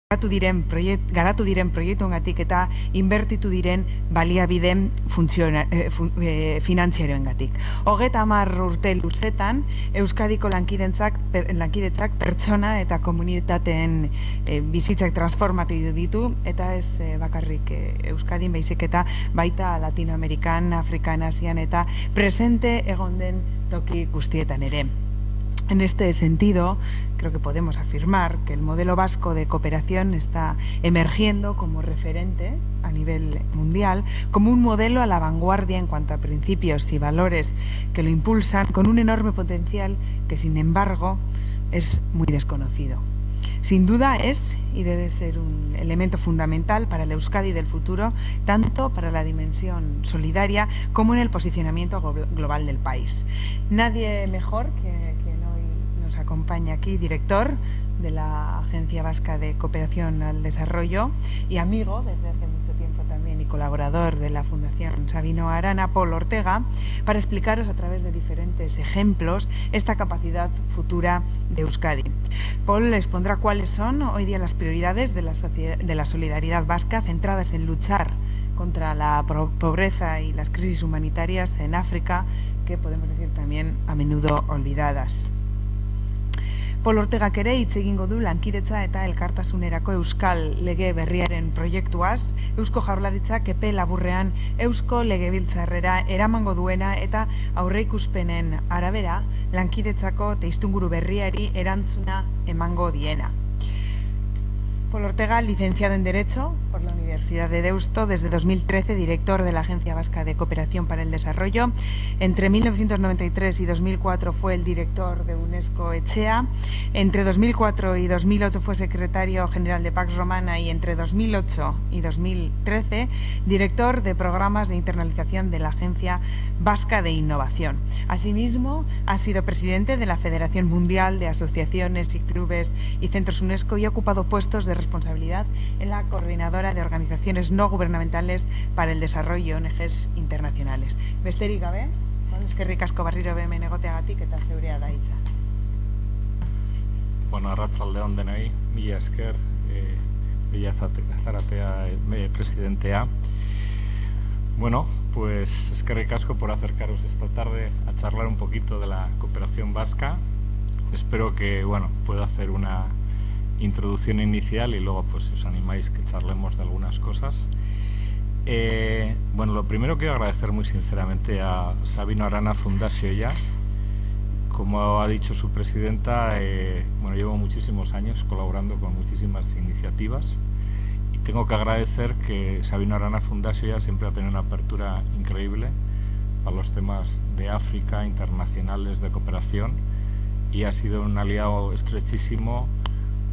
garatu diren proiektuengatik eta inbertitu diren baliabideen finantzarioengatik. 30 urte luzetan Euskadiko lankidetzak pertsona eta komunitateen bizitzak transformatu ditu, eta ez bakarrik Euskadin, baizik eta baita Latinoamerikan, Afrikan, Asian eta presente egon den toki guztietan ere. En este sentido, creo que podemos afirmar que el modelo vasco de cooperación está emergiendo como referente a nivel mundial, como un modelo a la vanguardia en cuanto a principios y valores que lo impulsan, con un enorme potencial que, sin embargo, es muy desconocido. Sin duda es y debe ser un elemento fundamental para el Euskadi del futuro, tanto para la dimensión solidaria como en el posicionamiento global del país. Nadie mejor que nos acompaña aquí, director de la Agencia Vasca de Cooperación al Desarrollo y amigo desde hace mucho tiempo también y colaborador de la Fundación Sabino Arana, Pol Ortega, para explicaros a través de diferentes ejemplos esta capacidad futura de Euskadi. Pol les pondrá cuáles son hoy día las prioridades de la solidaridad vasca centradas en luchar contra la pobreza y las crisis humanitarias en África, que podemos decir también a menudo olvidadas. Pol Ortegak ere hitz egingo du lankidetza eta elkartasunerako euskal lege berriaren proiektuaz, Eusko Jaurlaritzak epe laburrean Eusko Legebiltzarrera eramango duena eta aurreikuspenen arabera lankidetzako teistunguru berriari erantzuna emango diena. Pol Ortega, licenciado en Derecho por la Universidad de Deusto, desde 2013 director de la Agencia Vasca de Cooperación para el Desarrollo. Entre 1993 y 2004 fue el director de UNESCO Etxea. Entre 2004 y 2008 fue secretario general de Pax Romana y entre 2008 y 2013 director de programas de internalización de la Agencia Vasca de Innovación. Asimismo, ha sido presidente de la Federación Mundial de Asociaciones y Clubes y Centros UNESCO y ha ocupado puestos de responsabilidad en la Coordinadora de Organizaciones No Gubernamentales para el Desarrollo, ONGs internacionales. Besterik gabe, eskerrik asko barriro hemen egoteagatik eta zeurea da hitza. Bueno, arratsaldeon denoi, mila esker, mila zaratea presidentea. Bueno, pues eskerrik asko por acercaros esta tarde a charlar un poquito de la cooperación vasca. Espero que, bueno, pueda hacer una introducción inicial y luego pues os animáis que charlemos de algunas cosas. Bueno, lo primero quiero agradecer muy sinceramente a Sabino Arana Fundazio ya. Como ha dicho su presidenta, bueno, llevo muchísimos años colaborando con muchísimas iniciativas y tengo que agradecer que Sabino Arana Fundazio ya siempre ha tenido una apertura increíble para los temas de África, internacionales, de cooperación, y ha sido un aliado estrechísimo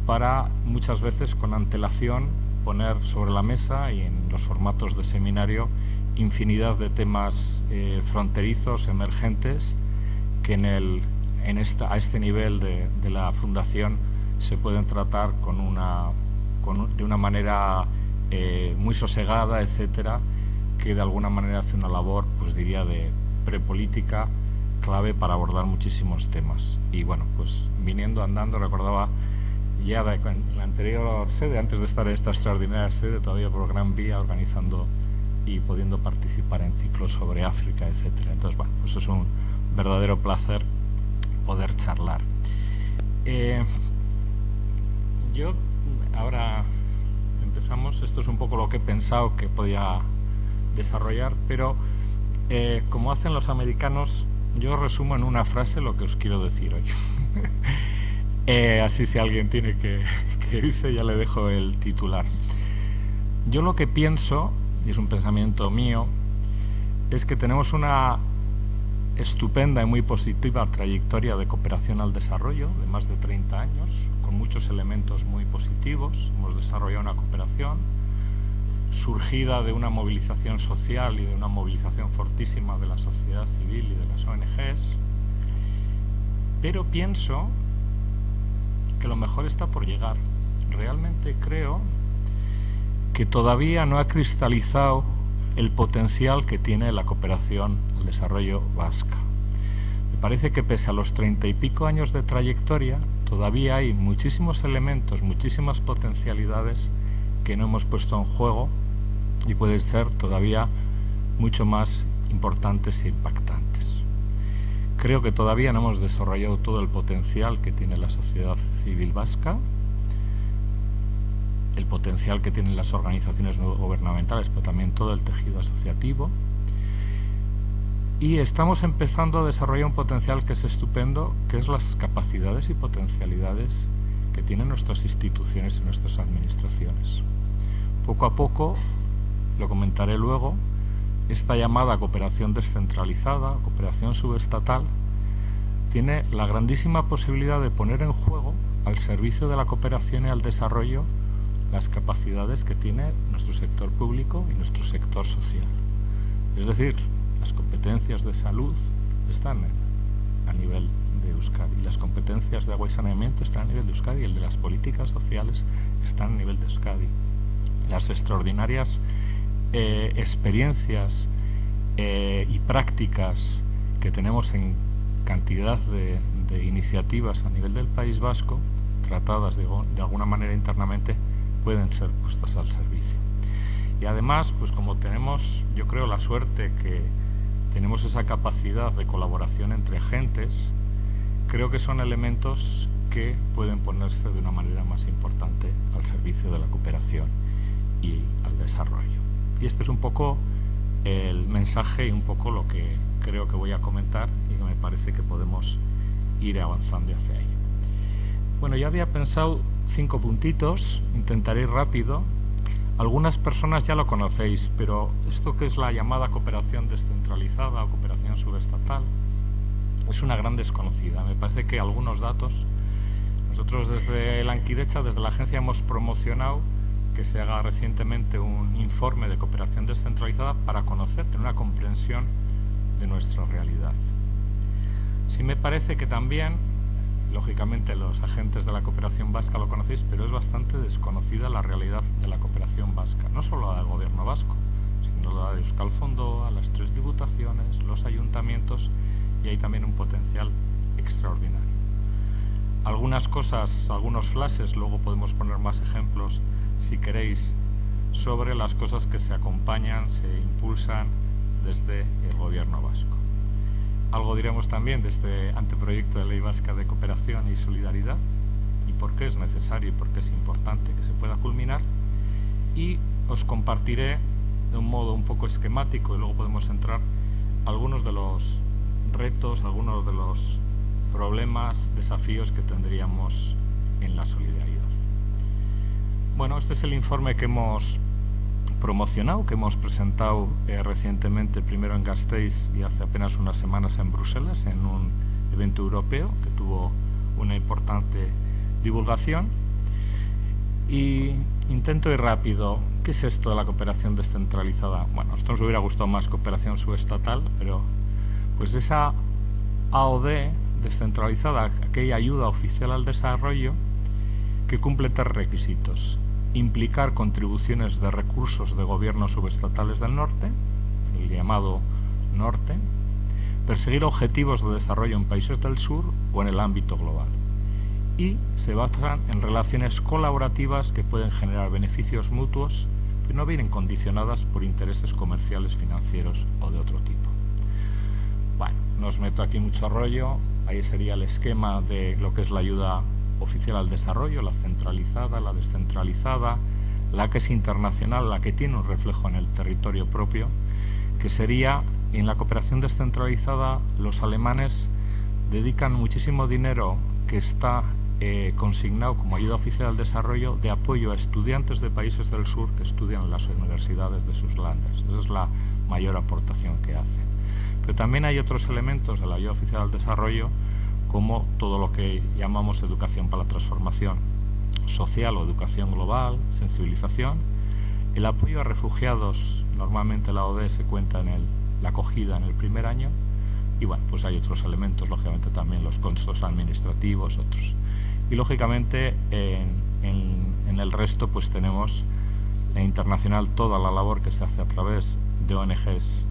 para muchas veces con antelación poner sobre la mesa y en los formatos de seminario infinidad de temas fronterizos, emergentes, que a este nivel de la Fundación se pueden tratar de una manera muy sosegada, etcétera, que de alguna manera hace una labor, pues diría, de prepolítica clave para abordar muchísimos temas. Y bueno, pues viniendo, andando, recordaba ya en la anterior sede, antes de estar en esta extraordinaria sede, todavía por Gran Vía, organizando y pudiendo participar en ciclos sobre África, etcétera. Entonces, bueno, pues es un verdadero placer poder charlar. Yo, ahora empezamos, esto es un poco lo que he pensado que podía desarrollar, pero como hacen los americanos, yo resumo en una frase lo que os quiero decir hoy. Así si alguien tiene que irse, ya le dejo el titular. Yo lo que pienso, y es un pensamiento mío, es que tenemos una estupenda y muy positiva trayectoria de cooperación al desarrollo de más de 30 años, con muchos elementos muy positivos. Hemos desarrollado una cooperación surgida de una movilización social y de una movilización fortísima de la sociedad civil y de las ONGs, pero pienso que lo mejor está por llegar. Realmente creo que todavía no ha cristalizado el potencial que tiene la cooperación al desarrollo vasca. Me parece que pese a los 30 y pico años de trayectoria, todavía hay muchísimos elementos, muchísimas potencialidades que no hemos puesto en juego y pueden ser todavía mucho más importantes e impactantes. Creo que todavía no hemos desarrollado todo el potencial que tiene la sociedad civil vasca, el potencial que tienen las organizaciones no gubernamentales, pero también todo el tejido asociativo. Y estamos empezando a desarrollar un potencial que es estupendo, que es las capacidades y potencialidades que tienen nuestras instituciones y nuestras administraciones. Poco a poco, lo comentaré luego, esta llamada cooperación descentralizada, cooperación subestatal, tiene la grandísima posibilidad de poner en juego, al servicio de la cooperación y al desarrollo, las capacidades que tiene nuestro sector público y nuestro sector social. Es decir, las competencias de salud están a nivel de Euskadi, y las competencias de agua y saneamiento están a nivel de Euskadi, y el de las políticas sociales están a nivel de Euskadi. Las extraordinarias experiencias y prácticas que tenemos en cantidad de iniciativas a nivel del País Vasco, tratadas de alguna manera internamente, pueden ser puestas al servicio. Y además, pues como tenemos, yo creo, la suerte que tenemos esa capacidad de colaboración entre agentes, creo que son elementos que pueden ponerse de una manera más importante al servicio de la cooperación y al desarrollo. Y este es un poco el mensaje y un poco lo que creo que voy a comentar y que me parece que podemos ir avanzando hacia ello. Bueno, yo había pensado 5 puntitos, intentaré ir rápido. Algunas personas ya lo conocéis, pero esto que es la llamada cooperación descentralizada o cooperación subestatal es una gran desconocida. Me parece que algunos datos, nosotros desde Lankidecha, desde la agencia, hemos promocionado que se haga recientemente un informe de cooperación descentralizada para conocer, tener una comprensión de nuestra realidad. Sí me parece que también, lógicamente los agentes de la cooperación vasca lo conocéis, pero es bastante desconocida la realidad de la cooperación vasca, no solo la del gobierno vasco, sino la de Euskal Fondoa, las 3 diputaciones, los ayuntamientos, y hay también un potencial extraordinario. Algunas cosas, algunos flashes, luego podemos poner más ejemplos si queréis, sobre las cosas que se acompañan, se impulsan desde el gobierno vasco. Algo diremos también de este anteproyecto de ley vasca de cooperación y solidaridad y por qué es necesario y por qué es importante que se pueda culminar, y os compartiré de un modo un poco esquemático, y luego podemos entrar, algunos de los retos, algunos de los problemas, desafíos que tendríamos en la solidaridad. Bueno, este es el informe que hemos promocionado, que hemos presentado recientemente, primero en Gasteiz y hace apenas unas semanas en Bruselas, en un evento europeo que tuvo una importante divulgación. Y intento ir rápido. ¿Qué es esto de la cooperación descentralizada? Bueno, a nosotros nos hubiera gustado más cooperación subestatal, pero pues esa AOD descentralizada, aquella ayuda oficial al desarrollo, que cumple 3 requisitos: implicar contribuciones de recursos de gobiernos subestatales del norte, el llamado norte, perseguir objetivos de desarrollo en países del sur o en el ámbito global, y se basan en relaciones colaborativas que pueden generar beneficios mutuos que no vienen condicionadas por intereses comerciales, financieros o de otro tipo. Bueno, no os meto aquí mucho rollo, ahí sería el esquema de lo que es la ayuda oficial al desarrollo, la centralizada, la descentralizada, la que es internacional, la que tiene un reflejo en el territorio propio, que sería, en la cooperación descentralizada, los alemanes dedican muchísimo dinero que está consignado como ayuda oficial al desarrollo de apoyo a estudiantes de países del sur que estudian en las universidades de sus landes. Esa es la mayor aportación que hacen. Pero también hay otros elementos de la ayuda oficial al desarrollo, como todo lo que llamamos educación para la transformación social o educación global, sensibilización, el apoyo a refugiados. Normalmente la OD se cuenta en la acogida en el primer año, y bueno, pues hay otros elementos, lógicamente también los costos administrativos, otros. Y lógicamente en el resto pues tenemos en internacional toda la labor que se hace a través de ONGs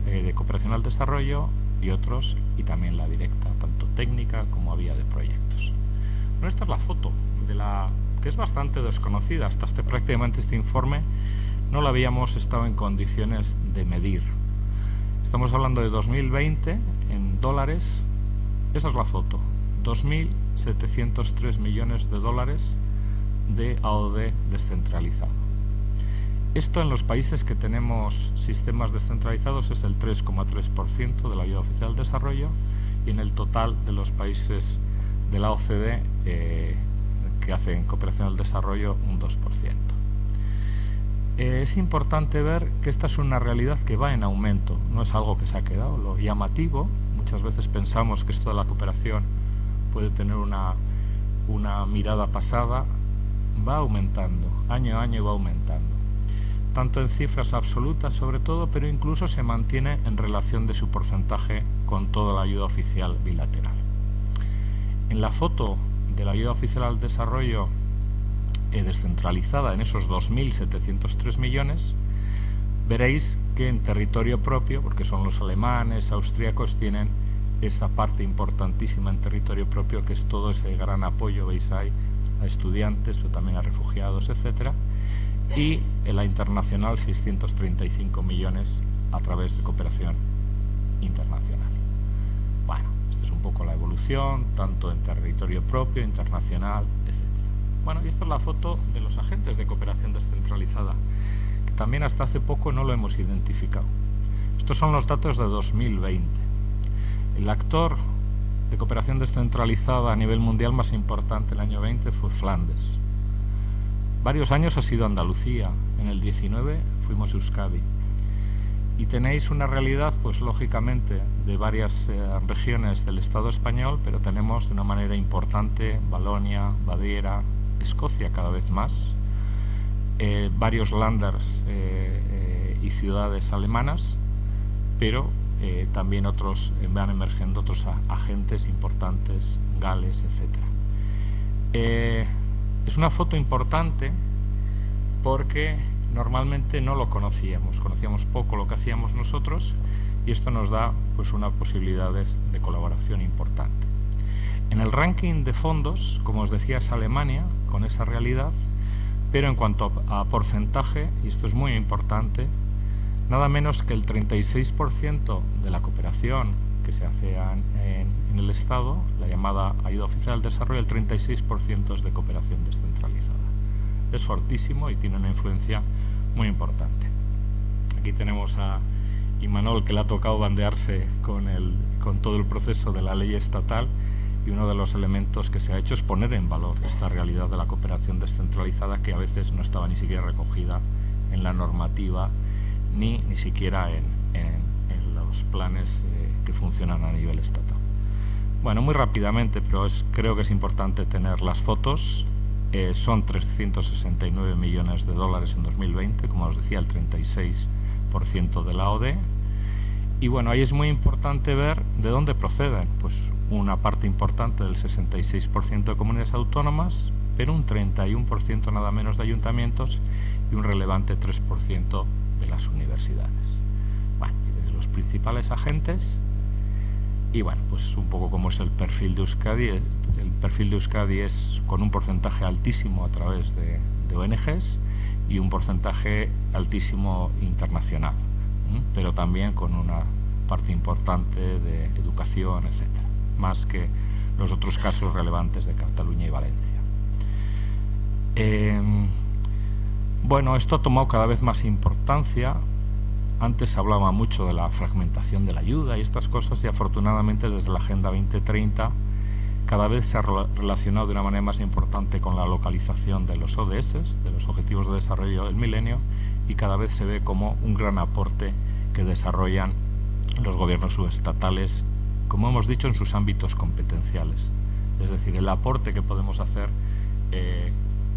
de cooperación al desarrollo y otros, y también la directa tanto técnica como había de proyectos. Bueno, esta es la foto que es bastante desconocida. Hasta prácticamente este informe no lo habíamos estado en condiciones de medir. Estamos hablando de 2020 en dólares. Esa es la foto, 2.703 millones de dólares de AOD descentralizado. Esto en los países que tenemos sistemas descentralizados es el 3,3% de la ayuda oficial al desarrollo, y en el total de los países de la OCDE que hacen cooperación al desarrollo un 2%. Es importante ver que esta es una realidad que va en aumento, no es algo que se ha quedado. Lo llamativo, muchas veces pensamos que esto de la cooperación puede tener una mirada pasada, va aumentando, año a año va aumentando, tanto en cifras absolutas sobre todo, pero incluso se mantiene en relación de su porcentaje con toda la ayuda oficial bilateral. En la foto de la ayuda oficial al desarrollo descentralizada, en esos 2.703 millones, veréis que en territorio propio, porque son los alemanes, austríacos, tienen esa parte importantísima en territorio propio, que es todo ese gran apoyo, veis ahí, a estudiantes, pero también a refugiados, etcétera, y en la internacional 635 millones a través de cooperación internacional. Bueno, esta es un poco la evolución, tanto en territorio propio, internacional, etcétera. Bueno, y esta es la foto de los agentes de cooperación descentralizada, que también hasta hace poco no lo hemos identificado. Estos son los datos de 2020. El actor de cooperación descentralizada a nivel mundial más importante el año 20 fue Flandes. Varios años ha sido Andalucía, en el 19 fuimos Euskadi. Y tenéis una realidad, pues lógicamente, de varias regiones del Estado español, pero tenemos de una manera importante Valonia, Baviera, Escocia cada vez más, varios Länders y ciudades alemanas, pero también otros van emergiendo otros agentes importantes, Gales, etc. Es una foto importante porque normalmente no lo conocíamos poco lo que hacíamos nosotros, y esto nos da pues unas posibilidades de colaboración importante. En el ranking de fondos, como os decía, es Alemania con esa realidad, pero en cuanto a porcentaje, y esto es muy importante, nada menos que el 36% de la cooperación que se hace en el Estado, la llamada ayuda oficial al desarrollo, el 36% es de cooperación descentralizada. Es fortísimo y tiene una influencia muy importante. Aquí tenemos a Imanol, que le ha tocado bandearse con todo el proceso de la ley estatal, y uno de los elementos que se ha hecho es poner en valor esta realidad de la cooperación descentralizada, que a veces no estaba ni siquiera recogida en la normativa ni siquiera en los planes que funcionan a nivel estatal. Bueno, muy rápidamente, pero creo que es importante tener las fotos. Son 369 millones de dólares en 2020, como os decía, el 36% de la ODE. Y bueno, ahí es muy importante ver de dónde proceden. Pues una parte importante del 66% de comunidades autónomas, pero un 31% nada menos de ayuntamientos y un relevante 3% de las universidades. Bueno, y de los principales agentes. Y bueno, pues un poco como es el perfil de Euskadi. El perfil de Euskadi es con un porcentaje altísimo a través de ONGs y un porcentaje altísimo internacional, pero también con una parte importante de educación, etcétera, más que los otros casos relevantes de Cataluña y Valencia. Bueno, esto ha tomado cada vez más importancia. Antes se hablaba mucho de la fragmentación de la ayuda y estas cosas, y afortunadamente desde la Agenda 2030 cada vez se ha relacionado de una manera más importante con la localización de los ODS, de los Objetivos de Desarrollo del Milenio, y cada vez se ve como un gran aporte que desarrollan los gobiernos subestatales, como hemos dicho, en sus ámbitos competenciales. Es decir, el aporte que podemos hacer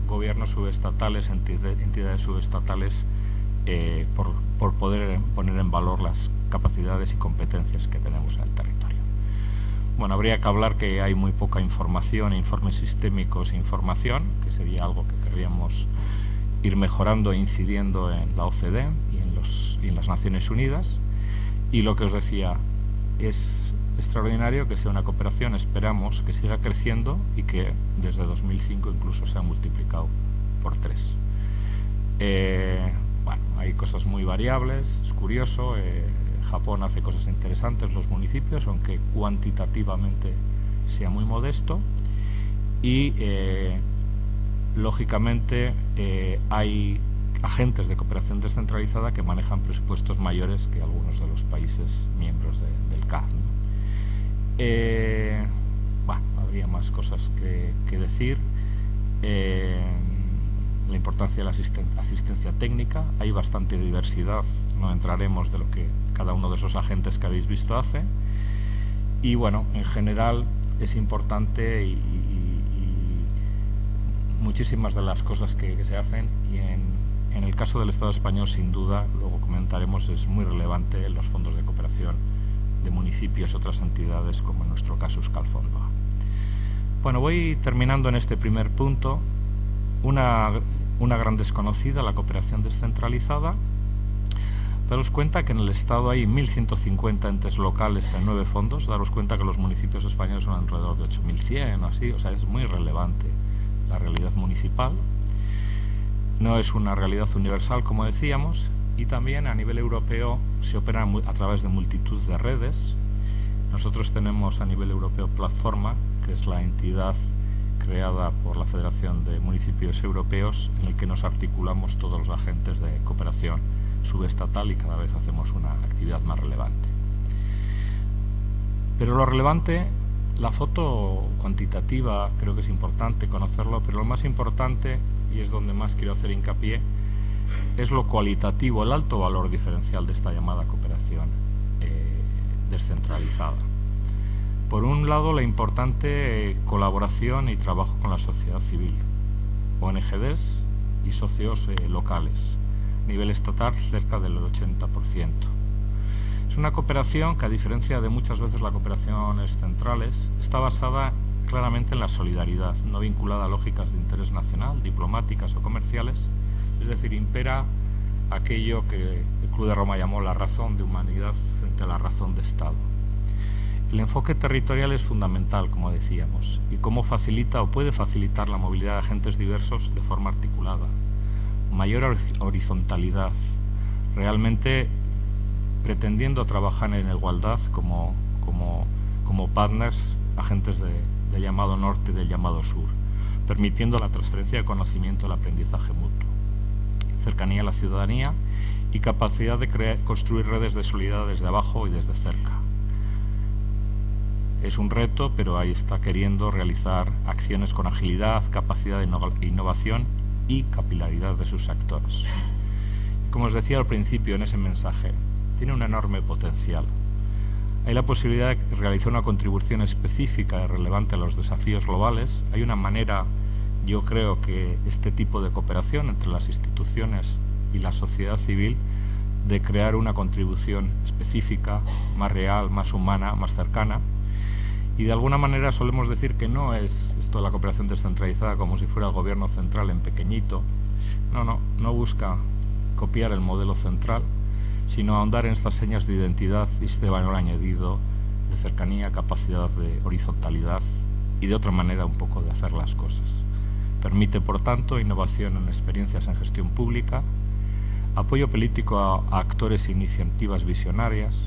gobiernos subestatales, entidades subestatales, por poder poner en valor las capacidades y competencias que tenemos en el territorio. Bueno, habría que hablar que hay muy poca información, informes sistémicos e información, que sería algo que querríamos ir mejorando e incidiendo en la OCDE y en las Naciones Unidas. Y lo que os decía, es extraordinario que sea una cooperación, esperamos que siga creciendo y que desde 2005 incluso se ha multiplicado por 3. Bueno, hay cosas muy variables, es curioso, Japón hace cosas interesantes, los municipios, aunque cuantitativamente sea muy modesto, y lógicamente hay agentes de cooperación descentralizada que manejan presupuestos mayores que algunos de los países miembros del CAD, ¿no? Bueno, habría más cosas que decir. La importancia de la asistencia técnica, hay bastante diversidad, no entraremos de lo que cada uno de esos agentes que habéis visto hace, y bueno, en general es importante y muchísimas de las cosas que se hacen, y en el caso del Estado español, sin duda, luego comentaremos, es muy relevante los fondos de cooperación de municipios y otras entidades, como en nuestro caso Euskalfondoa. Bueno, voy terminando en este primer punto. Una gran desconocida, la cooperación descentralizada. Daros cuenta que en el Estado hay 1.150 entes locales en 9 fondos. Daros cuenta que los municipios españoles son alrededor de 8.100 o así, o sea, es muy relevante la realidad municipal. No es una realidad universal, como decíamos, y también a nivel europeo se opera a través de multitud de redes. Nosotros tenemos a nivel europeo Platforma, que es la entidad creada por la Federación de Municipios Europeos, en el que nos articulamos todos los agentes de cooperación subestatal y cada vez hacemos una actividad más relevante. Pero lo relevante, la foto cuantitativa, creo que es importante conocerlo, pero lo más importante, y es donde más quiero hacer hincapié, es lo cualitativo, el alto valor diferencial de esta llamada cooperación descentralizada. Por un lado, la importante colaboración y trabajo con la sociedad civil, ONGs y socios locales, a nivel estatal cerca del 80%. Es una cooperación que, a diferencia de muchas veces las cooperaciones centrales, está basada claramente en la solidaridad, no vinculada a lógicas de interés nacional, diplomáticas o comerciales, es decir, impera aquello que el Club de Roma llamó la razón de humanidad frente a la razón de Estado. El enfoque territorial es fundamental, como decíamos, y cómo facilita o puede facilitar la movilidad de agentes diversos de forma articulada. Mayor horizontalidad, realmente pretendiendo trabajar en igualdad como partners, agentes de llamado norte y del llamado sur, permitiendo la transferencia de conocimiento y el aprendizaje mutuo. Cercanía a la ciudadanía y capacidad de construir redes de solidaridad desde abajo y desde cerca. Es un reto, pero ahí está queriendo realizar acciones con agilidad, capacidad de innovación y capilaridad de sus actores. Como os decía al principio en ese mensaje, tiene un enorme potencial. Hay la posibilidad de realizar una contribución específica y relevante a los desafíos globales. Hay una manera, yo creo que este tipo de cooperación entre las instituciones y la sociedad civil, de crear una contribución específica, más real, más humana, más cercana. Y de alguna manera solemos decir que no es esto de la cooperación descentralizada como si fuera el gobierno central en pequeñito. No busca copiar el modelo central, sino ahondar en estas señas de identidad y este valor añadido de cercanía, capacidad de horizontalidad y de otra manera un poco de hacer las cosas. Permite, por tanto, innovación en experiencias en gestión pública, apoyo político a actores e iniciativas visionarias,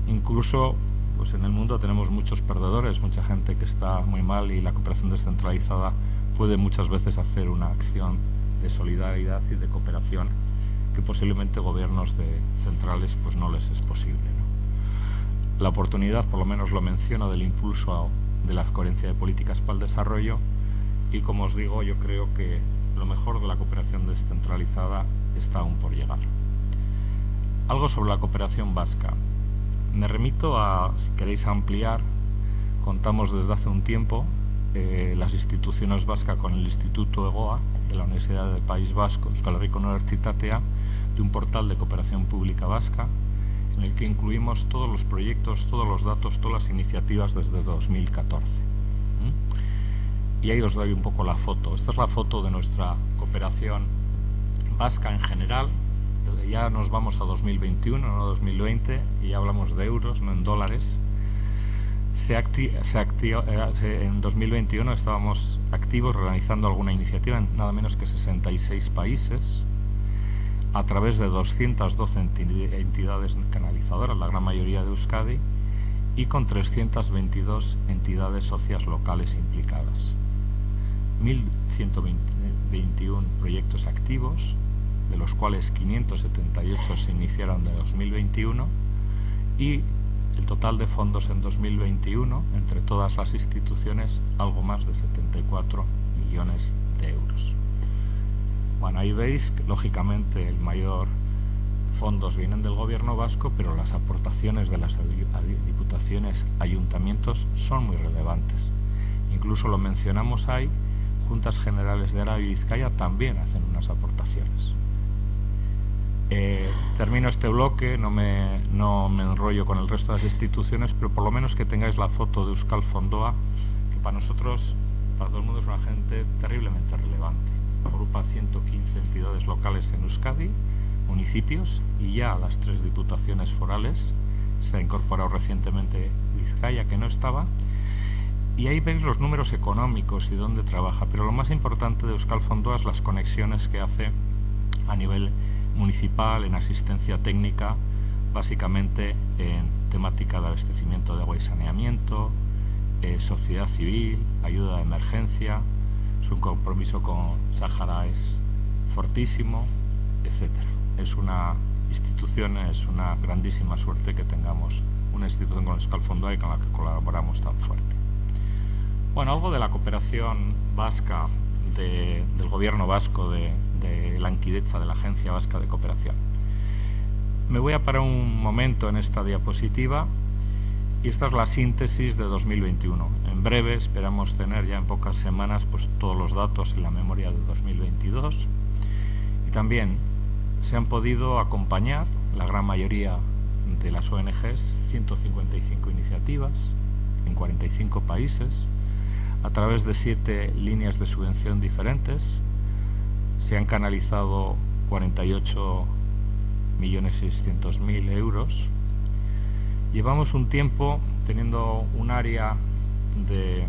incluso pues en el mundo tenemos muchos perdedores, mucha gente que está muy mal, y la cooperación descentralizada puede muchas veces hacer una acción de solidaridad y de cooperación que posiblemente gobiernos centrales pues no les es posible, ¿no? La oportunidad, por lo menos lo menciono, del impulso de la coherencia de políticas para el desarrollo, y como os digo, yo creo que lo mejor de la cooperación descentralizada está aún por llegar. Algo sobre la cooperación vasca. Me remito a, si queréis ampliar, contamos desde hace un tiempo las instituciones vascas con el Instituto EGOA de la Universidad del País Vasco, Euskal Herriko Unibertsitatea, de un portal de cooperación pública vasca en el que incluimos todos los proyectos, todos los datos, todas las iniciativas desde 2014. Y ahí os doy un poco la foto. Esta es la foto de nuestra cooperación vasca en general. Ya nos vamos a 2021, no 2020, y ya hablamos de euros, no en dólares. En 2021 estábamos activos realizando alguna iniciativa en nada menos que 66 países, a través de 212 entidades canalizadoras, la gran mayoría de Euskadi, y con 322 entidades socias locales implicadas. 1.121 proyectos activos, de los cuales 578 se iniciaron en 2021, y el total de fondos en 2021, entre todas las instituciones, algo más de 74 millones de euros. Bueno, ahí veis que lógicamente el mayor fondos vienen del gobierno vasco, pero las aportaciones de las diputaciones, ayuntamientos son muy relevantes. Incluso lo mencionamos ahí, Juntas Generales de Araba y Vizcaya también hacen unas aportaciones. Termino este bloque, no me enrollo con el resto de las instituciones, pero por lo menos que tengáis la foto de Euskal Fondoa, que para nosotros, para todo el mundo, es una gente terriblemente relevante. Agrupa 115 entidades locales en Euskadi, municipios, y ya las 3 diputaciones forales. Se ha incorporado recientemente Vizcaya, que no estaba, y ahí veis los números económicos y dónde trabaja, pero lo más importante de Euskal Fondoa es las conexiones que hace a nivel municipal, en asistencia técnica, básicamente en temática de abastecimiento de agua y saneamiento, sociedad civil, ayuda de emergencia. Su compromiso con Sáhara es fortísimo, etc. Es una institución, es una grandísima suerte que tengamos una institución con Euskal Fondoa y con la que colaboramos tan fuerte. Bueno, algo de la cooperación vasca, del gobierno vasco, de Lankidetza, de la Agencia Vasca de Cooperación. Me voy a parar un momento en esta diapositiva, y esta es la síntesis de 2021. En breve esperamos tener ya en pocas semanas pues todos los datos en la memoria de 2022, y también se han podido acompañar la gran mayoría de las ONGs, 155 iniciativas en 45 países, a través de 7 líneas de subvención diferentes. Se han canalizado 48.600.000 euros. Llevamos un tiempo teniendo un área de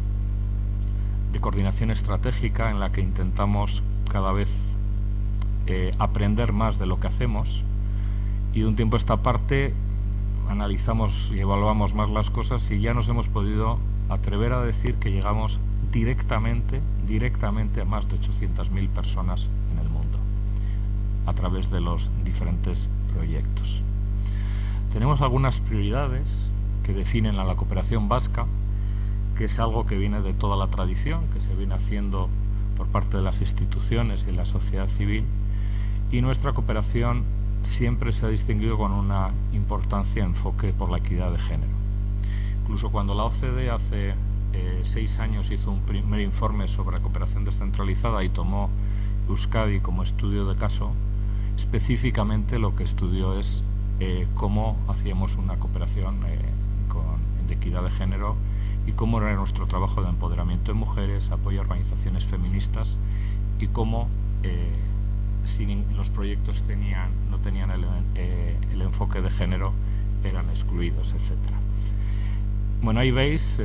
coordinación estratégica en la que intentamos cada vez aprender más de lo que hacemos, y de un tiempo a esta parte analizamos y evaluamos más las cosas, y ya nos hemos podido atrever a decir que llegamos directamente a más de 800.000 personas en el mundo a través de los diferentes proyectos. Tenemos algunas prioridades que definen a la cooperación vasca, que es algo que viene de toda la tradición, que se viene haciendo por parte de las instituciones y la sociedad civil, y nuestra cooperación siempre se ha distinguido con una importancia y enfoque por la equidad de género. Incluso cuando la OCDE hace 6 años hizo un primer informe sobre la cooperación descentralizada y tomó Euskadi como estudio de caso, específicamente lo que estudió es cómo hacíamos una cooperación de equidad de género, y cómo era nuestro trabajo de empoderamiento de mujeres, apoyo a organizaciones feministas, y cómo si los proyectos no tenían el enfoque de género, eran excluidos, etc. Bueno, ahí veis,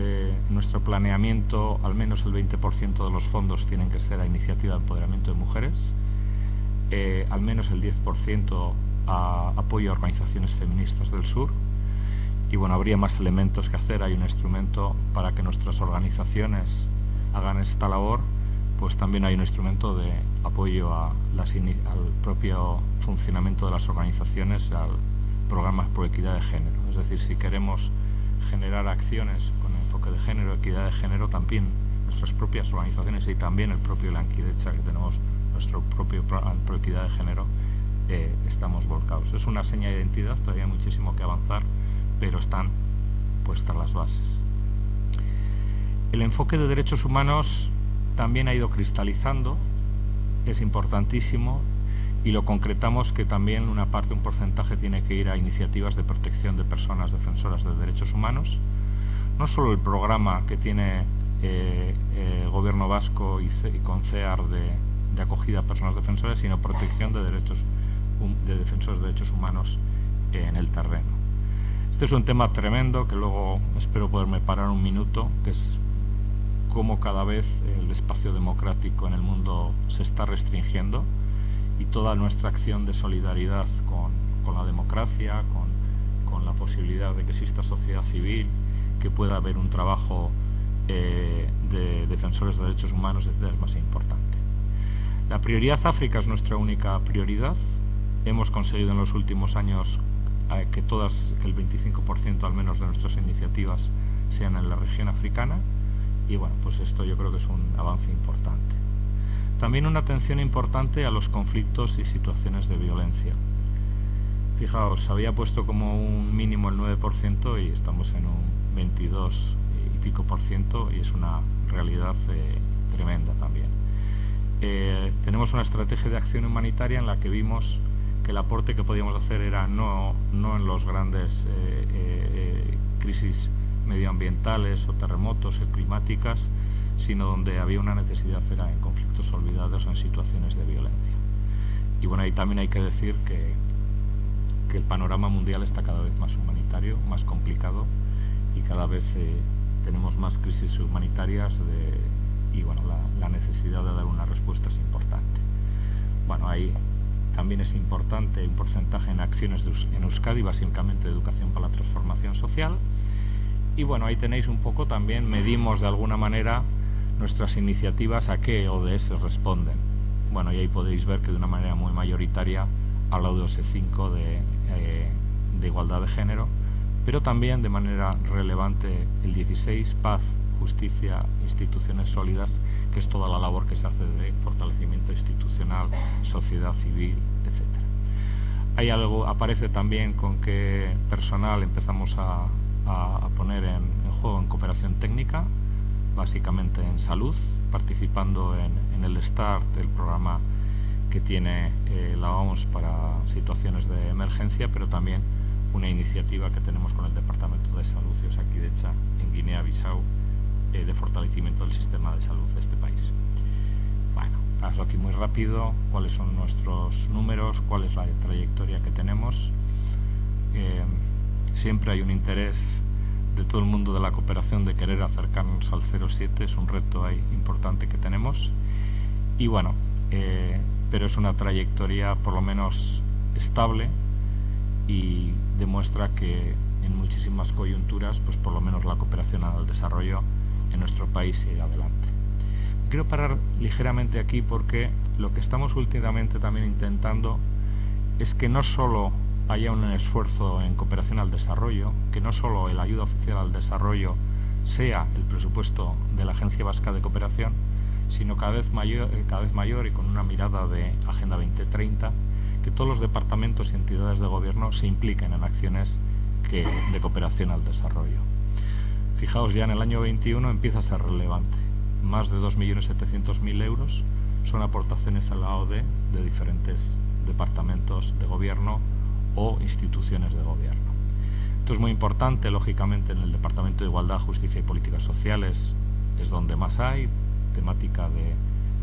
nuestro planeamiento, al menos el 20% de los fondos tienen que ser a iniciativa de empoderamiento de mujeres, al menos el 10% a apoyo a organizaciones feministas del sur, y bueno, habría más elementos que hacer. Hay un instrumento para que nuestras organizaciones hagan esta labor, pues también hay un instrumento de apoyo al propio funcionamiento de las organizaciones, al programa por equidad de género. Es decir, si queremos generar acciones con enfoque de género, equidad de género, también nuestras propias organizaciones y también el propio Lankidetza, que tenemos nuestro propio programa por equidad de género, estamos volcados. Es una seña de identidad, todavía hay muchísimo que avanzar, pero están puestas las bases. El enfoque de derechos humanos también ha ido cristalizando, es importantísimo, y lo concretamos que también un porcentaje tiene que ir a iniciativas de protección de personas defensoras de derechos humanos. No solo el programa que tiene el gobierno vasco y con CEAR de acogida a personas defensoras, sino protección de defensores de derechos humanos en el terreno. Este es un tema tremendo que luego espero poderme parar un minuto, que es cómo cada vez el espacio democrático en el mundo se está restringiendo y toda nuestra acción de solidaridad con la democracia, con la posibilidad de que exista sociedad civil, que pueda haber un trabajo de defensores de derechos humanos, etc., es más importante. La prioridad África es nuestra única prioridad. Hemos conseguido en los últimos años que el 25% al menos de nuestras iniciativas sean en la región africana, y bueno, pues esto yo creo que es un avance importante. También una atención importante a los conflictos y situaciones de violencia. Fijaos, había puesto como un mínimo el 9% y estamos en un 22 y pico por ciento, y es una realidad tremenda también. Tenemos una estrategia de acción humanitaria en la que vimos que el aporte que podíamos hacer era no en los grandes crisis medioambientales o terremotos o climáticas, sino donde había una necesidad era en conflictos olvidados o en situaciones de violencia. Y bueno, ahí también hay que decir que el panorama mundial está cada vez más humanitario, más complicado, y cada vez tenemos más crisis humanitarias y bueno, la necesidad de dar una respuesta es importante. Bueno, ahí también es importante un porcentaje en acciones en Euskadi, básicamente de educación para la transformación social. Y bueno, ahí tenéis un poco también, medimos de alguna manera nuestras iniciativas a qué ODS responden. Bueno, y ahí podéis ver que de una manera muy mayoritaria a la ODS 5 de igualdad de género, pero también de manera relevante el 16, paz, justicia, instituciones sólidas, que es toda la labor que se hace de fortalecimiento institucional, sociedad civil, etc. Hay algo, aparece también con qué personal empezamos a poner en juego en cooperación técnica, básicamente en salud, participando en el START, el programa que tiene la OMS para situaciones de emergencia, pero también una iniciativa que tenemos con el Departamento de Salud y Osakidetza en Guinea-Bissau, de fortalecimiento del sistema de salud de este país. Bueno, paso aquí muy rápido cuáles son nuestros números, cuál es la trayectoria que tenemos. Siempre hay un interés de todo el mundo de la cooperación de querer acercarnos al 0,7, es un reto ahí importante que tenemos, y bueno, pero es una trayectoria por lo menos estable y demuestra que en muchísimas coyunturas pues por lo menos la cooperación al desarrollo en nuestro país sigue adelante. Quiero parar ligeramente aquí porque lo que estamos últimamente también intentando es que no solo haya un esfuerzo en cooperación al desarrollo, que no solo la ayuda oficial al desarrollo sea el presupuesto de la Agencia Vasca de Cooperación, sino cada vez mayor y con una mirada de Agenda 2030, que todos los departamentos y entidades de gobierno se impliquen en acciones de cooperación al desarrollo. Fijaos, ya en el año 21 empieza a ser relevante. Más de 2.700.000 euros son aportaciones a la ODE de diferentes departamentos de gobierno o instituciones de gobierno. Esto es muy importante, lógicamente, en el Departamento de Igualdad, Justicia y Políticas Sociales es donde más hay, temática de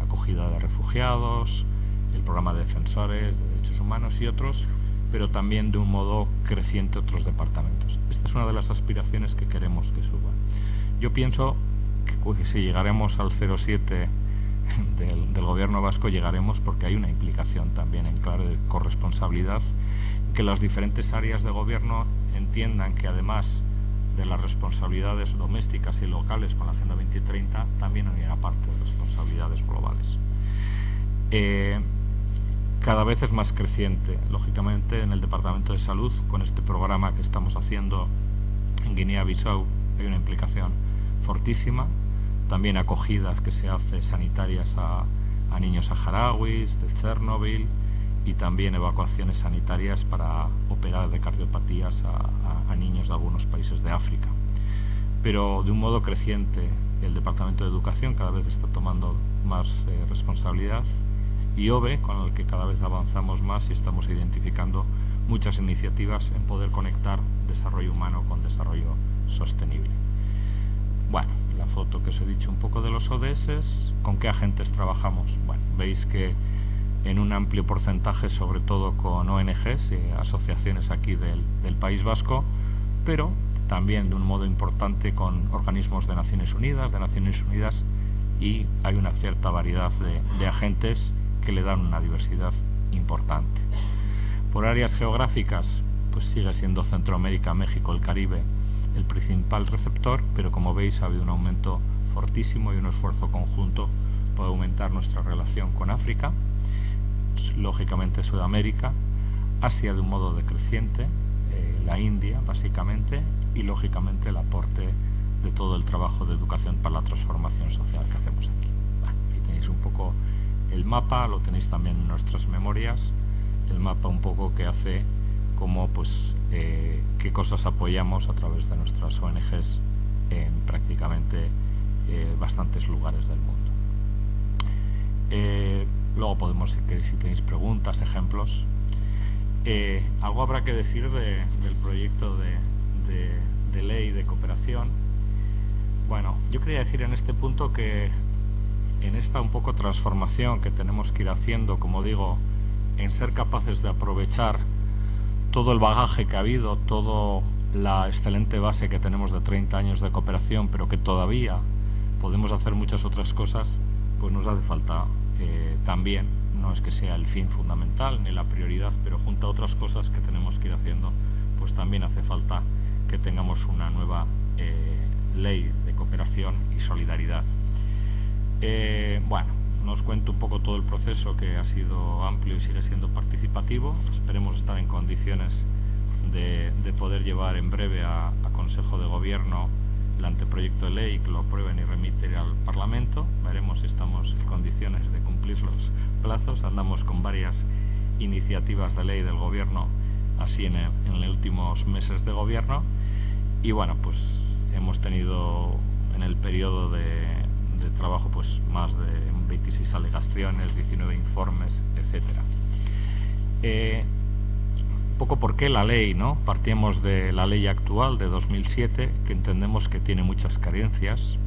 acogida de refugiados, el programa de defensores de derechos humanos y otros, pero también de un modo creciente otros departamentos. Esta es una de las aspiraciones que queremos que suba. Yo pienso que si llegaremos al 0,7 del gobierno vasco, llegaremos porque hay una implicación también en claro de corresponsabilidad, que las diferentes áreas de gobierno entiendan que además de las responsabilidades domésticas y locales con la Agenda 2030, también hay una parte de responsabilidades globales. Cada vez es más creciente, lógicamente, en el Departamento de Salud, con este programa que estamos haciendo en Guinea-Bissau, hay una implicación fortísima, también acogidas que se hace sanitarias a niños saharauis de Chernobyl, y también evacuaciones sanitarias para operar de cardiopatías a niños de algunos países de África. Pero de un modo creciente, el Departamento de Educación cada vez está tomando más responsabilidad, y OBE, con el que cada vez avanzamos más y estamos identificando muchas iniciativas en poder conectar desarrollo humano con desarrollo sostenible. Bueno, la foto que os he dicho un poco de los ODS, ¿con qué agentes trabajamos? Bueno, veis que en un amplio porcentaje, sobre todo con ONGs y asociaciones aquí del País Vasco, pero también de un modo importante con organismos de Naciones Unidas, y hay una cierta variedad de agentes que le dan una diversidad importante. Por áreas geográficas, pues sigue siendo Centroamérica, México, el Caribe el principal receptor, pero como veis ha habido un aumento fortísimo y un esfuerzo conjunto para aumentar nuestra relación con África, lógicamente Sudamérica, Asia de un modo decreciente, la India básicamente, y lógicamente el aporte de todo el trabajo de educación para la transformación social que hacemos aquí. Aquí tenéis un poco el mapa, lo tenéis también en nuestras memorias, el mapa un poco que hace como pues qué cosas apoyamos a través de nuestras ONGs en prácticamente bastantes lugares del mundo. Luego podemos, si tenéis preguntas, ejemplos. Algo habrá que decir del proyecto de ley de cooperación. Bueno, yo quería decir en este punto que en esta un poco transformación que tenemos que ir haciendo, como digo, en ser capaces de aprovechar todo el bagaje que ha habido, toda la excelente base que tenemos de 30 años de cooperación, pero que todavía podemos hacer muchas otras cosas, pues nos hace falta también, no es que sea el fin fundamental ni la prioridad, pero junto a otras cosas que tenemos que ir haciendo, pues también hace falta que tengamos una nueva ley de cooperación y solidaridad. Bueno, nos cuento un poco todo el proceso, que ha sido amplio y sigue siendo participativo. Esperemos estar en condiciones de poder llevar en breve a Consejo de Gobierno el anteproyecto de ley, que lo aprueben y remiten al Parlamento. Veremos si estamos en condiciones de cumplir los plazos. Andamos con varias iniciativas de ley del Gobierno así en los últimos meses de Gobierno, y bueno, pues hemos tenido en el periodo de trabajo pues más de 26 alegaciones, 19 informes, etcétera. Un poco por qué la ley, ¿no? Partimos de la ley actual de 2007, que entendemos que tiene muchas carencias.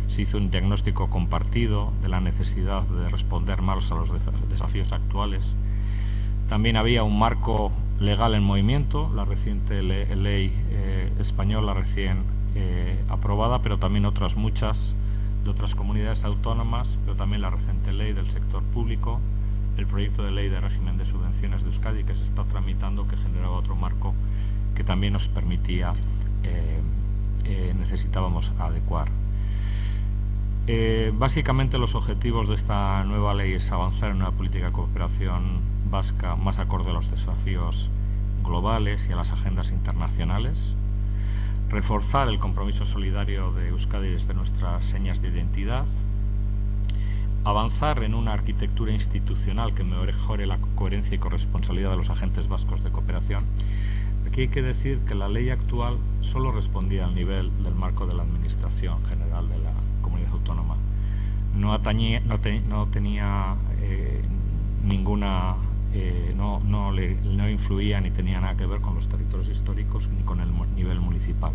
Se hizo un diagnóstico compartido de la necesidad de responder más a los desafíos actuales. También había un marco legal en movimiento, la reciente ley española recién aprobada, pero también otras muchas de otras comunidades autónomas, pero también la reciente ley del sector público, el proyecto de ley de régimen de subvenciones de Euskadi que se está tramitando, que generaba otro marco que también nos permitía, necesitábamos adecuar. Básicamente los objetivos de esta nueva ley es avanzar en una política de cooperación vasca más acorde a los desafíos globales y a las agendas internacionales, reforzar el compromiso solidario de Euskadi desde nuestras señas de identidad, avanzar en una arquitectura institucional que mejore la coherencia y corresponsabilidad de los agentes vascos de cooperación. Aquí hay que decir que la ley actual solo respondía al nivel del marco de la Administración General de la Comunidad Autónoma. No tenía ninguna, no influía ni tenía nada que ver con los territorios históricos ni con el nivel municipal.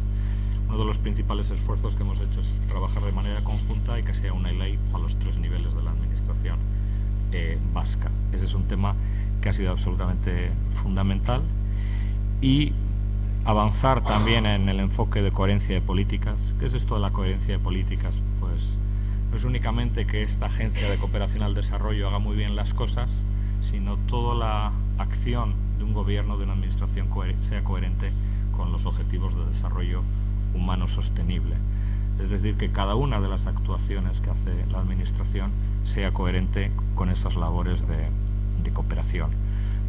Uno de los principales esfuerzos que hemos hecho es trabajar de manera conjunta y que sea una ley para los tres niveles de la administración vasca. Ese es un tema que ha sido absolutamente fundamental. Y avanzar también en el enfoque de coherencia de políticas. ¿Qué es esto de la coherencia de políticas? Pues no es únicamente que esta Agencia de Cooperación al Desarrollo haga muy bien las cosas, sino toda la acción de un gobierno, de una administración sea coherente con los objetivos de desarrollo humano sostenible. Es decir, que cada una de las actuaciones que hace la administración sea coherente con esas labores de cooperación.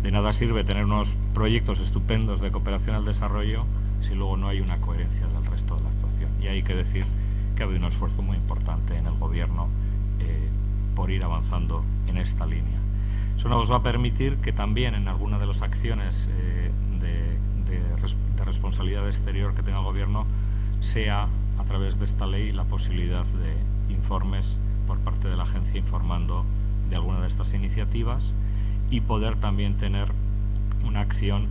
De nada sirve tener unos proyectos estupendos de cooperación al desarrollo si luego no hay una coherencia del resto de la actuación. Y hay que decir que ha habido un esfuerzo muy importante en el gobierno por ir avanzando en esta línea. Eso nos va a permitir que también en alguna de las acciones de responsabilidad exterior que tenga el gobierno sea a través de esta ley la posibilidad de informes por parte de la agencia informando de alguna de estas iniciativas, y poder también tener una acción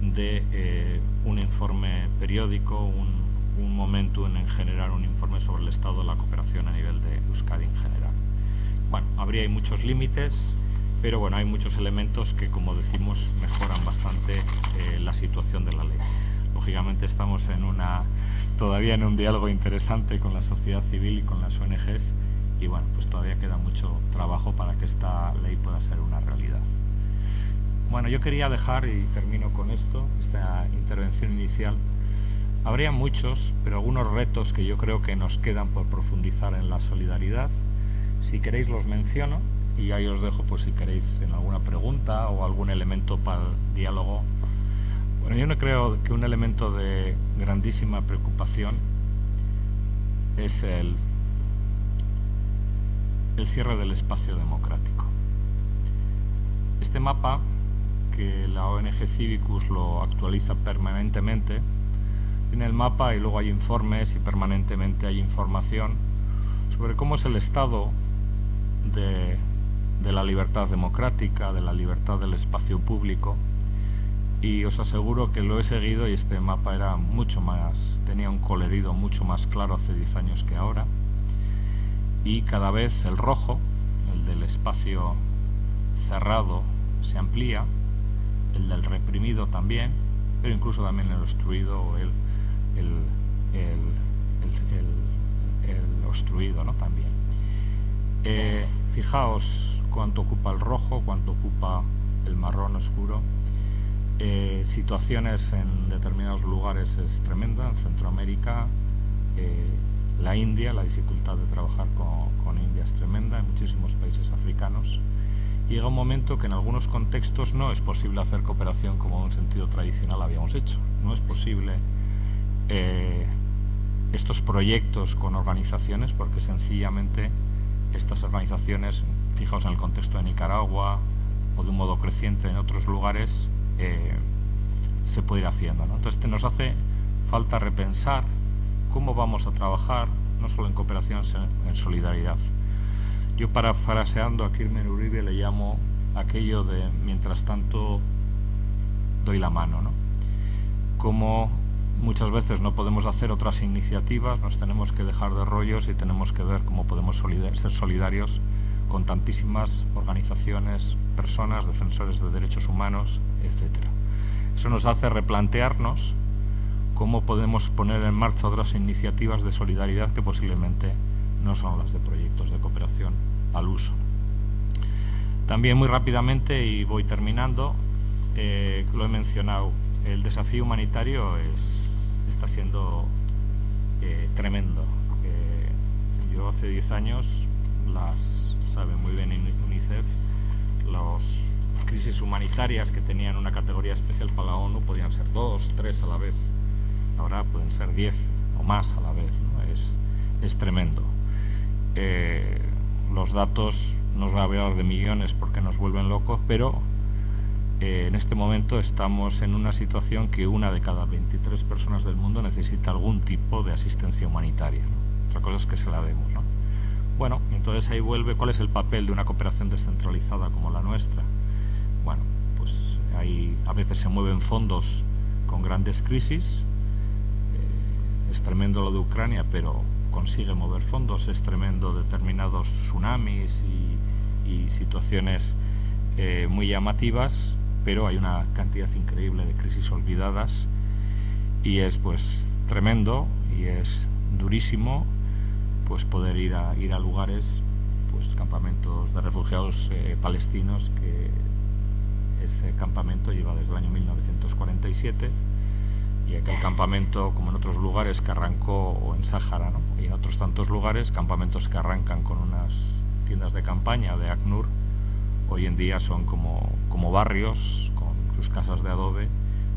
de un informe periódico, un momentum en generar un informe sobre el estado de la cooperación a nivel de Euskadi en general. Bueno, hay muchos límites, pero bueno, hay muchos elementos que, como decimos, mejoran bastante la situación de la ley. lógicamente estamos todavía en un diálogo interesante con la sociedad civil y con las ONGs, y bueno, pues todavía queda mucho trabajo para que esta ley pueda ser una realidad. Bueno, yo quería dejar, y termino con esto, esta intervención inicial. Habría muchos, pero algunos retos que yo creo que nos quedan por profundizar en la solidaridad. Si queréis los menciono, y ahí os dejo pues si queréis en alguna pregunta o algún elemento para el diálogo. Bueno, yo no creo que un elemento de grandísima preocupación es el cierre del espacio democrático. Este mapa, que la ONG Civicus lo actualiza permanentemente, tiene el mapa y luego hay informes y permanentemente hay información sobre cómo es el estado de la libertad democrática, de la libertad del espacio público, y os aseguro que lo he seguido y este mapa era tenía un colorido mucho más claro hace 10 años que ahora, y cada vez el rojo, el del espacio cerrado, se amplía, el del reprimido también, pero incluso también el obstruido o el obstruido, ¿no? También. Fijaos cuánto ocupa el rojo, cuánto ocupa el marrón oscuro. Situaciones en determinados lugares es tremenda, en Centroamérica, la India, la dificultad de trabajar con India es tremenda, en muchísimos países africanos. Llega un momento que en algunos contextos no es posible hacer cooperación como en un sentido tradicional habíamos hecho. No es posible estos proyectos con organizaciones, porque sencillamente estas organizaciones, fijaos en el contexto de Nicaragua o de un modo creciente en otros lugares, se puede ir haciendo, ¿no? Entonces nos hace falta repensar cómo vamos a trabajar, no solo en cooperación, sino en solidaridad. Yo, parafraseando a Kirmer Uribe, le llamo aquello de mientras tanto doy la mano, ¿no? Como muchas veces no podemos hacer otras iniciativas, nos tenemos que dejar de rollos y tenemos que ver cómo podemos ser solidarios con tantísimas organizaciones, personas, defensores de derechos humanos, etc. Eso nos hace replantearnos cómo podemos poner en marcha otras iniciativas de solidaridad que posiblemente no son las de proyectos de cooperación al uso. También muy rápidamente, y voy terminando, lo he mencionado, el desafío humanitario está siendo tremendo. Yo hace 10 años, sabe muy bien UNICEF, las crisis humanitarias que tenían una categoría especial para la ONU podían ser 2, 3 a la vez. Ahora pueden ser 10 o más a la vez, ¿no? Es tremendo. Los datos, no os voy a hablar de millones porque nos vuelven locos, pero en este momento estamos en una situación que 1 de cada 23 personas del mundo necesita algún tipo de asistencia humanitaria, ¿no? Otra cosa es que se la demos, ¿no? Bueno, entonces ahí vuelve cuál es el papel de una cooperación descentralizada como la nuestra. Bueno, pues ahí a veces se mueven fondos con grandes crisis. Es tremendo lo de Ucrania, pero consigue mover fondos. Es tremendo determinados tsunamis y situaciones muy llamativas, pero hay una cantidad increíble de crisis olvidadas y es pues tremendo y es durísimo pues poder ir a lugares, pues campamentos de refugiados palestinos, que ese campamento lleva desde el año 1947, y aquel campamento, como en otros lugares, que arrancó, o en Sáhara, ¿no? Y en otros tantos lugares, campamentos que arrancan con unas tiendas de campaña de ACNUR, hoy en día son como barrios con sus casas de adobe,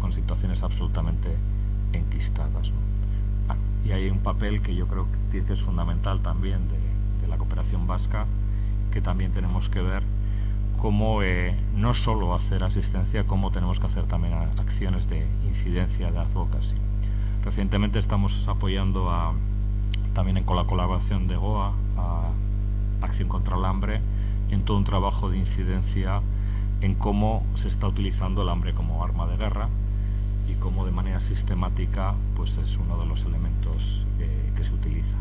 con situaciones absolutamente enquistadas, ¿no? Y hay un papel que yo creo que es fundamental también de la cooperación vasca, que también tenemos que ver cómo no solo hacer asistencia, cómo tenemos que hacer también acciones de incidencia, de advocacy. Recientemente estamos apoyando también con la colaboración de GOA a Acción contra el Hambre, en todo un trabajo de incidencia en cómo se está utilizando el hambre como arma de guerra y cómo de manera sistemática pues es uno de los elementos que se utiliza.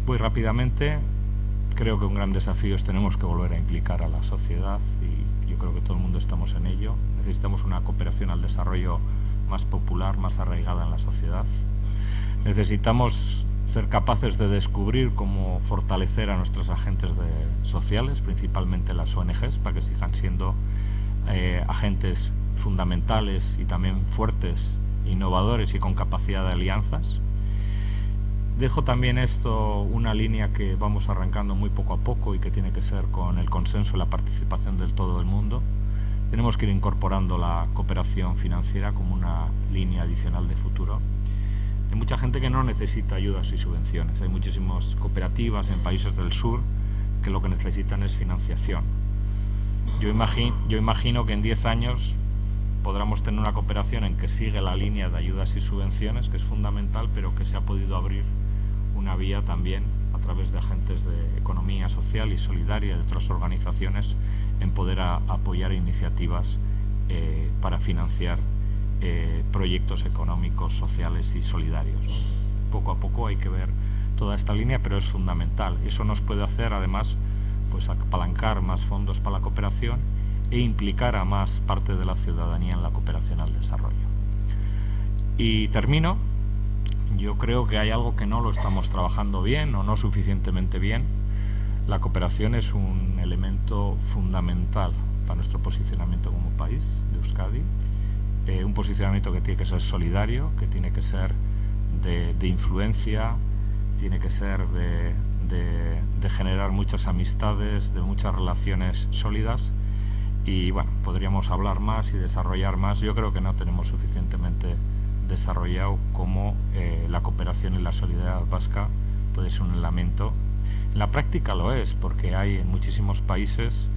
Muy rápidamente, creo que un gran desafío es tenemos que volver a implicar a la sociedad, y yo creo que todo el mundo estamos en ello. Necesitamos una cooperación al desarrollo más popular, más arraigada en la sociedad. Necesitamos ser capaces de descubrir cómo fortalecer a nuestros agentes sociales, principalmente las ONGs, para que sigan siendo agentes fundamentales y también fuertes, innovadores y con capacidad de alianzas. Dejo también esto una línea que vamos arrancando muy poco a poco y que tiene que ser con el consenso y la participación del todo el mundo. Tenemos que ir incorporando la cooperación financiera como una línea adicional de futuro. Hay mucha gente que no necesita ayudas y subvenciones. Hay muchísimas cooperativas en países del sur que lo que necesitan es financiación. Yo imagino que en 10 años podremos tener una cooperación en que sigue la línea de ayudas y subvenciones, que es fundamental, pero que se ha podido abrir una vía también a través de agentes de economía social y solidaria de otras organizaciones en poder apoyar iniciativas para financiar proyectos económicos, sociales y solidarios. Poco a poco hay que ver toda esta línea, pero es fundamental. Eso nos puede hacer, además, pues apalancar más fondos para la cooperación e implicar a más parte de la ciudadanía en la cooperación al desarrollo. Y termino. Yo creo que hay algo que no lo estamos trabajando bien o no suficientemente bien. La cooperación es un elemento fundamental para nuestro posicionamiento como país de Euskadi. Un posicionamiento que tiene que ser solidario, que tiene que ser de influencia, tiene que ser de generar muchas amistades, de muchas relaciones sólidas. Y bueno, podríamos hablar más y desarrollar más. Yo creo que no tenemos suficientemente desarrollado cómo la cooperación y la solidaridad vasca puede ser un elemento. En la práctica lo es, porque hay en muchísimos países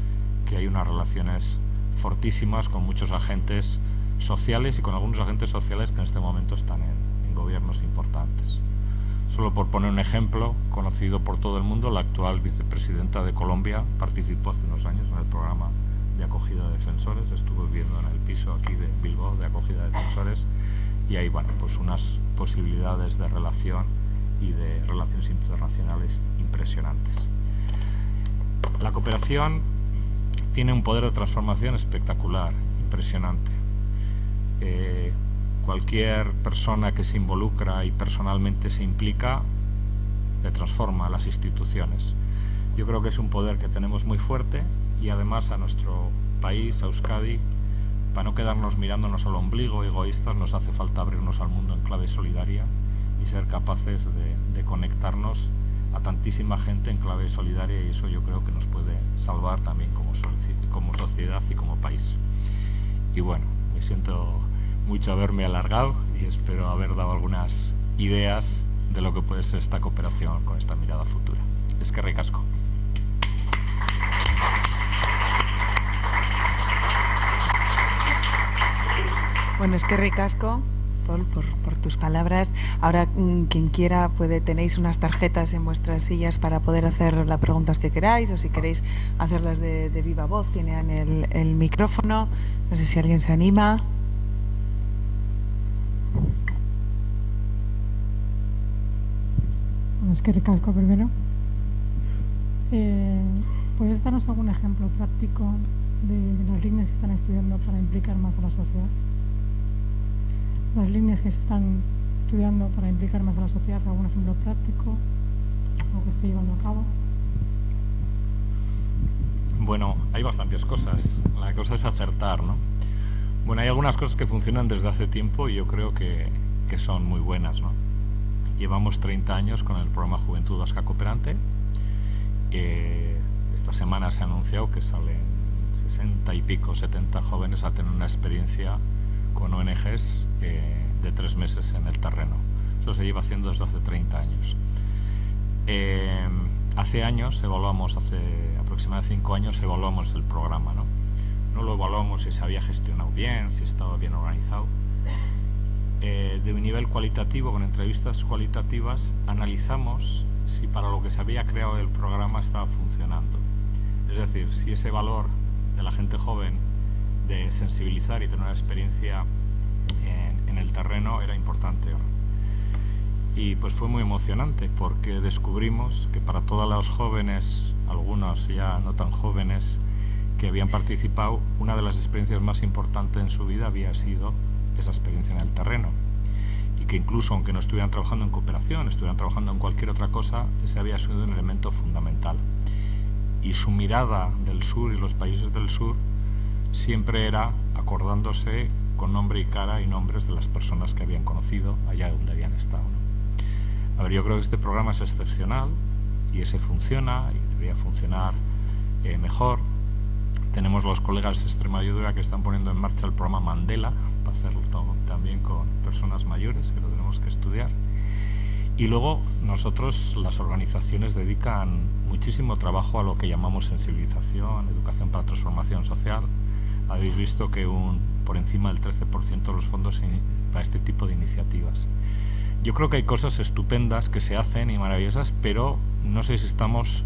que hay unas relaciones fortísimas con muchos agentes sociales y con algunos agentes sociales que en este momento están en gobiernos importantes. Solo por poner un ejemplo conocido por todo el mundo, la actual vicepresidenta de Colombia participó hace unos años en el programa de acogida de defensores, estuvo viviendo en el piso aquí de Bilbao de acogida de defensores, y hay pues unas posibilidades de relación y de relaciones internacionales impresionantes. La cooperación tiene un poder de transformación espectacular, impresionante. Cualquier persona que se involucra y personalmente se implica le transforma a las instituciones. Yo creo que es un poder que tenemos muy fuerte y además a nuestro país, a Euskadi, para no quedarnos mirándonos al ombligo egoístas, nos hace falta abrirnos al mundo en clave solidaria y ser capaces de conectarnos a tantísima gente en clave solidaria, y eso yo creo que nos puede salvar también como sociedad y como país. Y bueno, me siento mucho haberme alargado y espero haber dado algunas ideas de lo que puede ser esta cooperación con esta mirada futura. Eskerrik asko. Bueno, eskerrik asko, Paul, por tus palabras. Ahora, quien quiera, tenéis unas tarjetas en vuestras sillas para poder hacer las preguntas que queráis, o si queréis hacerlas de viva voz, tienen el micrófono. No sé si alguien se anima. Eskerrik asko primero. ¿Puedes darnos algún ejemplo práctico de las líneas que están estudiando para implicar más a la sociedad? Las líneas que se están estudiando para implicar más a la sociedad, algún ejemplo práctico, algo que esté llevando a cabo. Bueno, hay bastantes cosas. La cosa es acertar, ¿no? Bueno, hay algunas cosas que funcionan desde hace tiempo y yo creo que son muy buenas, ¿no? Llevamos 30 años con el programa Juventud Vasca Cooperante. Esta semana se ha anunciado que salen 60 y pico, 70 jóvenes a tener una experiencia con ONGs de 3 meses en el terreno. Eso se lleva haciendo desde hace 30 años. Hace años evaluamos, hace aproximadamente 5 años evaluamos el programa, ¿no? No lo evaluamos si se había gestionado bien, si estaba bien organizado. De un nivel cualitativo, con entrevistas cualitativas, analizamos si para lo que se había creado el programa estaba funcionando. Es decir, si ese valor de la gente joven de sensibilizar y tener una experiencia en el terreno era importante. Y pues fue muy emocionante porque descubrimos que para todos los jóvenes, algunos ya no tan jóvenes, que habían participado, una de las experiencias más importantes en su vida había sido esa experiencia en el terreno, y que incluso aunque no estuvieran trabajando en cooperación, estuvieran trabajando en cualquier otra cosa, ese había sido un elemento fundamental. Y su mirada del sur y los países del sur siempre era acordándose con nombre y cara y nombres de las personas que habían conocido allá donde habían estado, ¿no? A ver, yo creo que este programa es excepcional y ese funciona y debería funcionar mejor. Tenemos los colegas de Extremadura que están poniendo en marcha el programa Mandela para hacerlo también con personas mayores, que lo tenemos que estudiar. Y luego nosotros, las organizaciones, dedican muchísimo trabajo a lo que llamamos sensibilización, educación para transformación social. Habéis visto que por encima del 13% de los fondos para este tipo de iniciativas. Yo creo que hay cosas estupendas que se hacen y maravillosas, pero no sé si estamos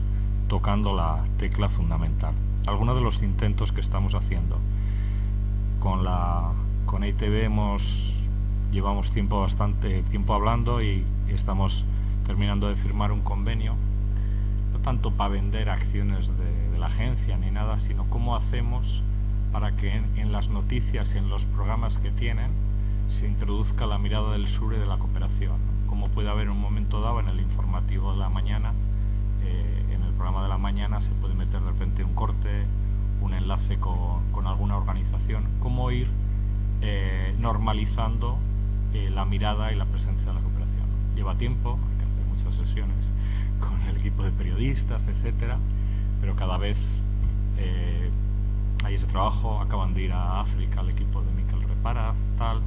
tocando la tecla fundamental. Algunos de los intentos que estamos haciendo con EITB llevamos bastante tiempo hablando y estamos terminando de firmar un convenio, no tanto para vender acciones de la agencia ni nada, sino cómo hacemos para que en las noticias y en los programas que tienen se introduzca la mirada del sur y de la cooperación, ¿no? Como puede haber un momento dado en el informativo de la mañana, en el programa de la mañana se puede meter de repente un corte, un enlace con alguna organización, cómo ir normalizando la mirada y la presencia de la cooperación. Lleva tiempo, hay que hacer muchas sesiones con el equipo de periodistas, etcétera, pero cada vez hay ese trabajo. Acaban de ir a África el equipo de Miquel Reparaz, tal,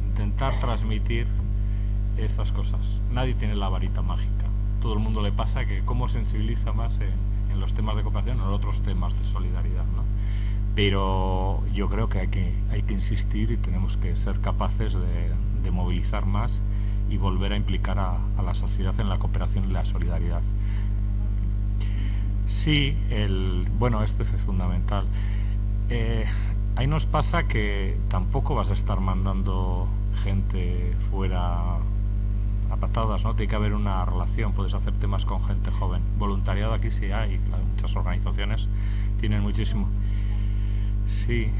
intentar transmitir estas cosas. Nadie tiene la varita mágica. Todo el mundo le pasa que cómo sensibiliza más en los temas de cooperación o en otros temas de solidaridad, ¿no? Pero yo creo que hay que insistir y tenemos que ser capaces de movilizar más y volver a implicar a la sociedad en la cooperación y la solidaridad. Sí, esto es fundamental. Ahí nos pasa que tampoco vas a estar mandando gente fuera a patadas, ¿no? Tiene que haber una relación, puedes hacer temas con gente joven. Voluntariado aquí sí hay, claro, muchas organizaciones tienen muchísimo. Sí,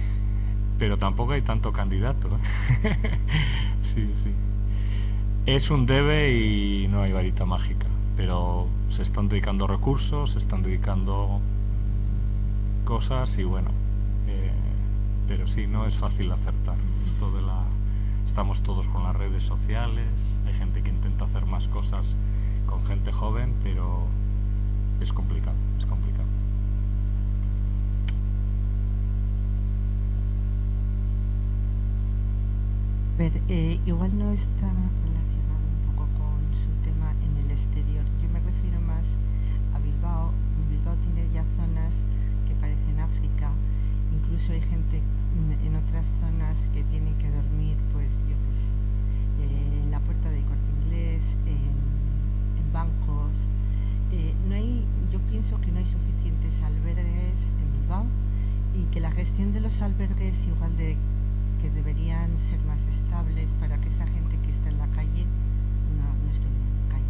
pero tampoco hay tanto candidato. Sí. Es un debe y no hay varita mágica, pero se están dedicando recursos, se están dedicando cosas y bueno, pero sí, no es fácil acertar. Estamos todos con las redes sociales, hay gente que intenta hacer más cosas con gente joven, pero es complicado. A ver, igual no está relacionado un poco con su tema en el exterior. Yo me refiero más a Bilbao. Bilbao tiene ya zonas que parecen África. Incluso hay gente en otras zonas que tiene que dormir, pues yo qué sé, en la puerta del Corte Inglés, en bancos. Yo pienso que no hay suficientes albergues en Bilbao y que la gestión de los albergues igual que deberían ser más estables para que esa gente que está en la calle no esté en la calle,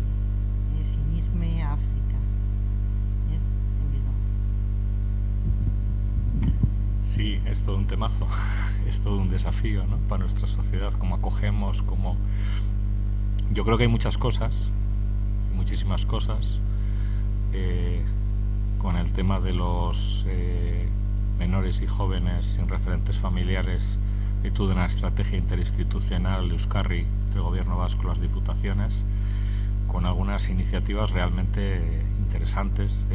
sin irme a África, en Bilbao. Sí, es todo un temazo, es todo un desafío, ¿no? Para nuestra sociedad, cómo acogemos, Yo creo que hay muchas cosas, muchísimas cosas, con el tema de los menores y jóvenes sin referentes familiares. Hay toda una estrategia interinstitucional de Euskarri entre el gobierno vasco y las diputaciones, con algunas iniciativas realmente interesantes.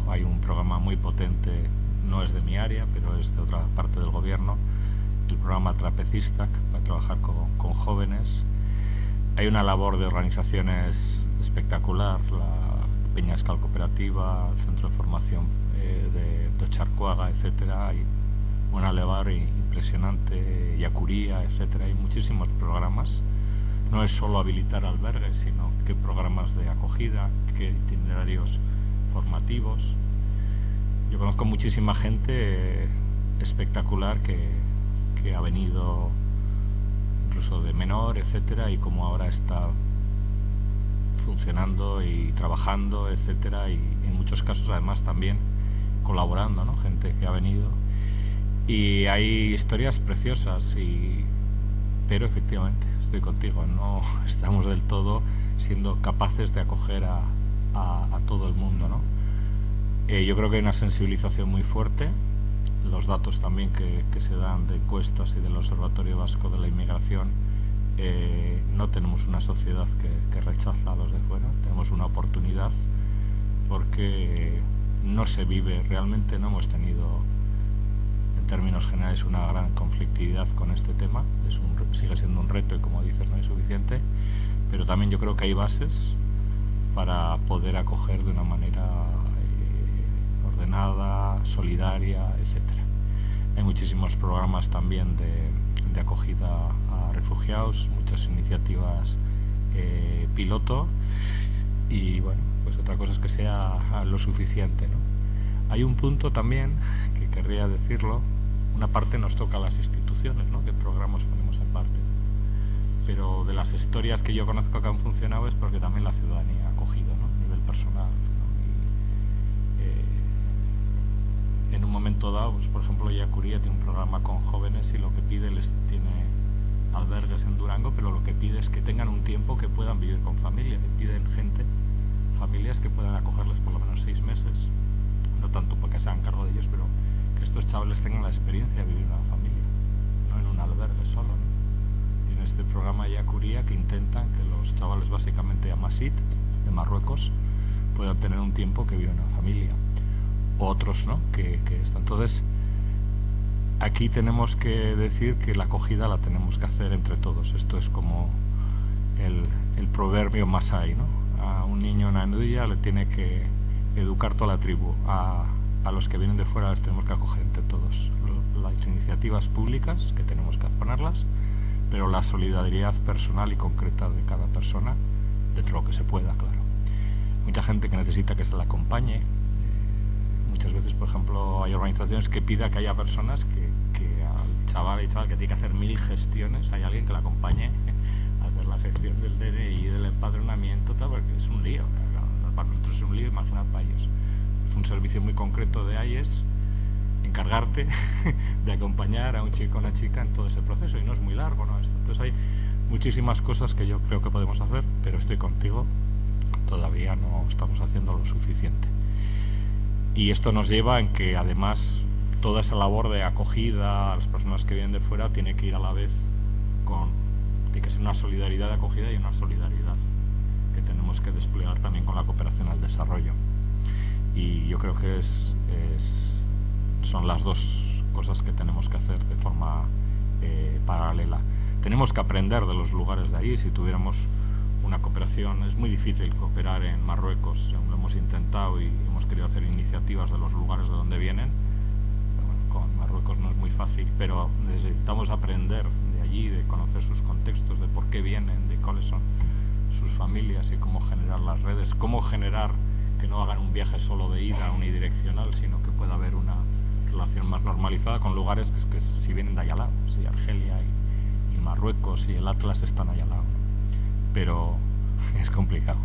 Hay un programa muy potente, no es de mi área, pero es de otra parte del gobierno, el programa Trapecistak, para trabajar con jóvenes. Hay una labor de organizaciones espectacular, la Peñascal Cooperativa, el Centro de Formación de Ocharcoaga, etcétera. Hay una labor impresionante, Yacuría, etcétera. Hay muchísimos programas. No es solo habilitar albergues, sino qué programas de acogida, qué itinerarios formativos. Yo conozco muchísima gente espectacular que ha venido incluso de menor, etcétera, y como ahora está funcionando y trabajando, etcétera, y en muchos casos además también colaborando, ¿no? Gente que ha venido. Y hay historias preciosas, pero efectivamente estoy contigo, no estamos del todo siendo capaces de acoger a todo el mundo, ¿no? Yo creo que hay una sensibilización muy fuerte. Los datos también que se dan de encuestas y del Observatorio Vasco de la Inmigración, no tenemos una sociedad que rechaza a los de fuera, tenemos una oportunidad porque no se vive, realmente no hemos tenido en términos generales una gran conflictividad con este tema, sigue siendo un reto y como dices no es suficiente, pero también yo creo que hay bases para poder acoger de una manera ordenada, solidaria, etcétera. Hay muchísimos programas también de acogida a refugiados, muchas iniciativas piloto y bueno, pues otra cosa es que sea lo suficiente, ¿no? Hay un punto también que querría decirlo, una parte nos toca a las instituciones, ¿no? ¿Qué programas ponemos en parte? Pero de las historias que yo conozco que han funcionado es porque también la ciudadanía ha acogido, ¿no? A nivel personal, ¿no? Y, en un momento dado, pues, por ejemplo, Yacuría tiene un programa con jóvenes y lo que pide, tiene albergues en Durango, pero lo que pide es que tengan un tiempo que puedan vivir con familia. Le piden familias que puedan acogerles por lo menos 6 meses, no tanto porque se hagan cargo de ellos, pero que estos chavales tengan la experiencia de vivir en una familia, no en un albergue solo, ¿no? Este programa Yacuría que intentan que los chavales básicamente de Amasit, de Marruecos, puedan tener un tiempo que viven en familia. Otros no, que esto. Entonces, aquí tenemos que decir que la acogida la tenemos que hacer entre todos. Esto es como el proverbio Masái, ¿no? A un niño en Anduya le tiene que educar toda la tribu. A los que vienen de fuera les tenemos que acoger entre todos. Las iniciativas públicas, que tenemos que ponerlas, pero la solidaridad personal y concreta de cada persona, dentro de lo que se pueda, claro. Mucha gente que necesita que se la acompañe. Muchas veces, por ejemplo, hay organizaciones que piden que haya personas que al chaval que tiene que hacer 1000 gestiones, hay alguien que la acompañe a hacer la gestión del DNI, del empadronamiento, tal, porque es un lío. Para nosotros es un lío, imaginad para ellos. Es un servicio muy concreto de AIES, encargarte de acompañar a un chico o una chica en todo ese proceso, y no es muy largo, ¿no? Entonces hay muchísimas cosas que yo creo que podemos hacer, pero estoy contigo, todavía no estamos haciendo lo suficiente. Y esto nos lleva en que además toda esa labor de acogida a las personas que vienen de fuera tiene que ir a la vez tiene que ser una solidaridad de acogida y una solidaridad que tenemos que desplegar también con la cooperación al desarrollo. Y yo creo que son las dos cosas que tenemos que hacer de forma paralela. Tenemos que aprender de los lugares de ahí. Si tuviéramos una cooperación, es muy difícil cooperar en Marruecos, lo hemos intentado y hemos querido hacer iniciativas de los lugares de donde vienen. Bueno, con Marruecos no es muy fácil, pero necesitamos aprender de allí, de conocer sus contextos, de por qué vienen, de cuáles son sus familias y cómo generar las redes, cómo generar que no hagan un viaje solo de ida unidireccional, sino que pueda haber una relación más normalizada con lugares que si vienen de allá al lado, si Argelia y Marruecos y el Atlas están allá al lado, ¿no? Pero es complicado.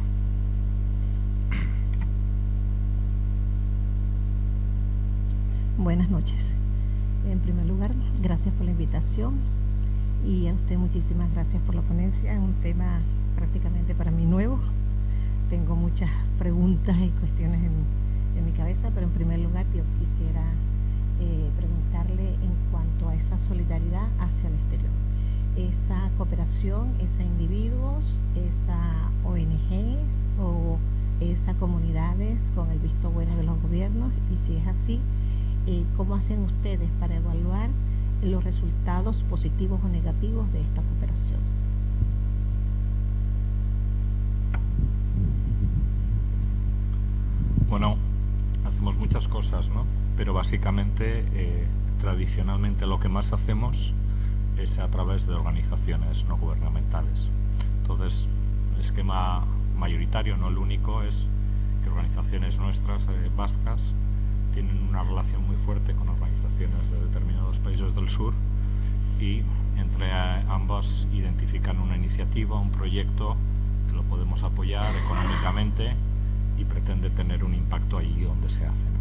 Buenas noches. En primer lugar, gracias por la invitación y a usted muchísimas gracias por la ponencia. Es un tema prácticamente para mí nuevo. Tengo muchas preguntas y cuestiones en mi cabeza, pero en primer lugar yo quisiera preguntarle en cuanto a esa solidaridad hacia el exterior. Esa cooperación, esa individuos, esa ONGs o esas comunidades con el visto bueno de los gobiernos, y si es así, ¿cómo hacen ustedes para evaluar los resultados positivos o negativos de esta cooperación? Bueno, hacemos muchas cosas, ¿no? Pero básicamente, tradicionalmente lo que más hacemos es a través de organizaciones no gubernamentales. Entonces, el esquema mayoritario, no el único, es que organizaciones nuestras, vascas, tienen una relación muy fuerte con organizaciones de determinados países del sur y entre ambas identifican una iniciativa, un proyecto que lo podemos apoyar económicamente y pretende tener un impacto allí donde se hace, ¿no?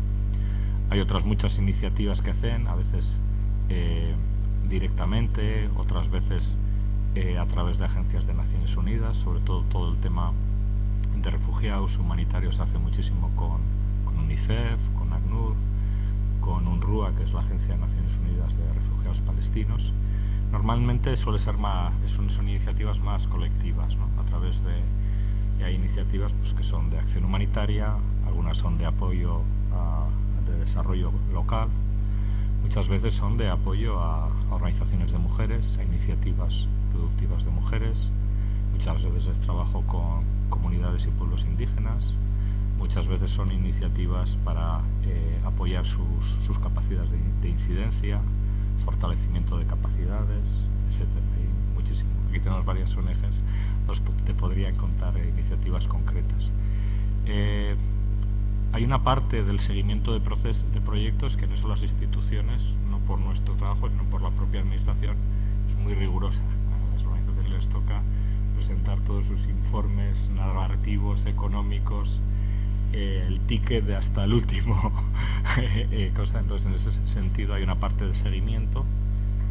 Hay otras muchas iniciativas que hacen, a veces directamente, otras veces a través de agencias de Naciones Unidas, sobre todo el tema de refugiados humanitarios se hace muchísimo con UNICEF, con ACNUR, con UNRWA, que es la Agencia de Naciones Unidas de Refugiados Palestinos. Normalmente son iniciativas más colectivas, ¿no? A través y hay iniciativas pues, que son de acción humanitaria, algunas son de apoyo de desarrollo local, muchas veces son de apoyo a organizaciones de mujeres, a iniciativas productivas de mujeres, muchas veces es trabajo con comunidades y pueblos indígenas, muchas veces son iniciativas para apoyar sus capacidades de incidencia, fortalecimiento de capacidades, etc. Hay muchísimo. Aquí tenemos varias ONGs, te podrían contar iniciativas concretas. Hay una parte del seguimiento de proyectos que en eso las instituciones, no por nuestro trabajo, sino por la propia administración, es muy rigurosa. A las organizaciones les toca presentar todos sus informes narrativos, económicos, el ticket de hasta el último cosa. Entonces, en ese sentido hay una parte de seguimiento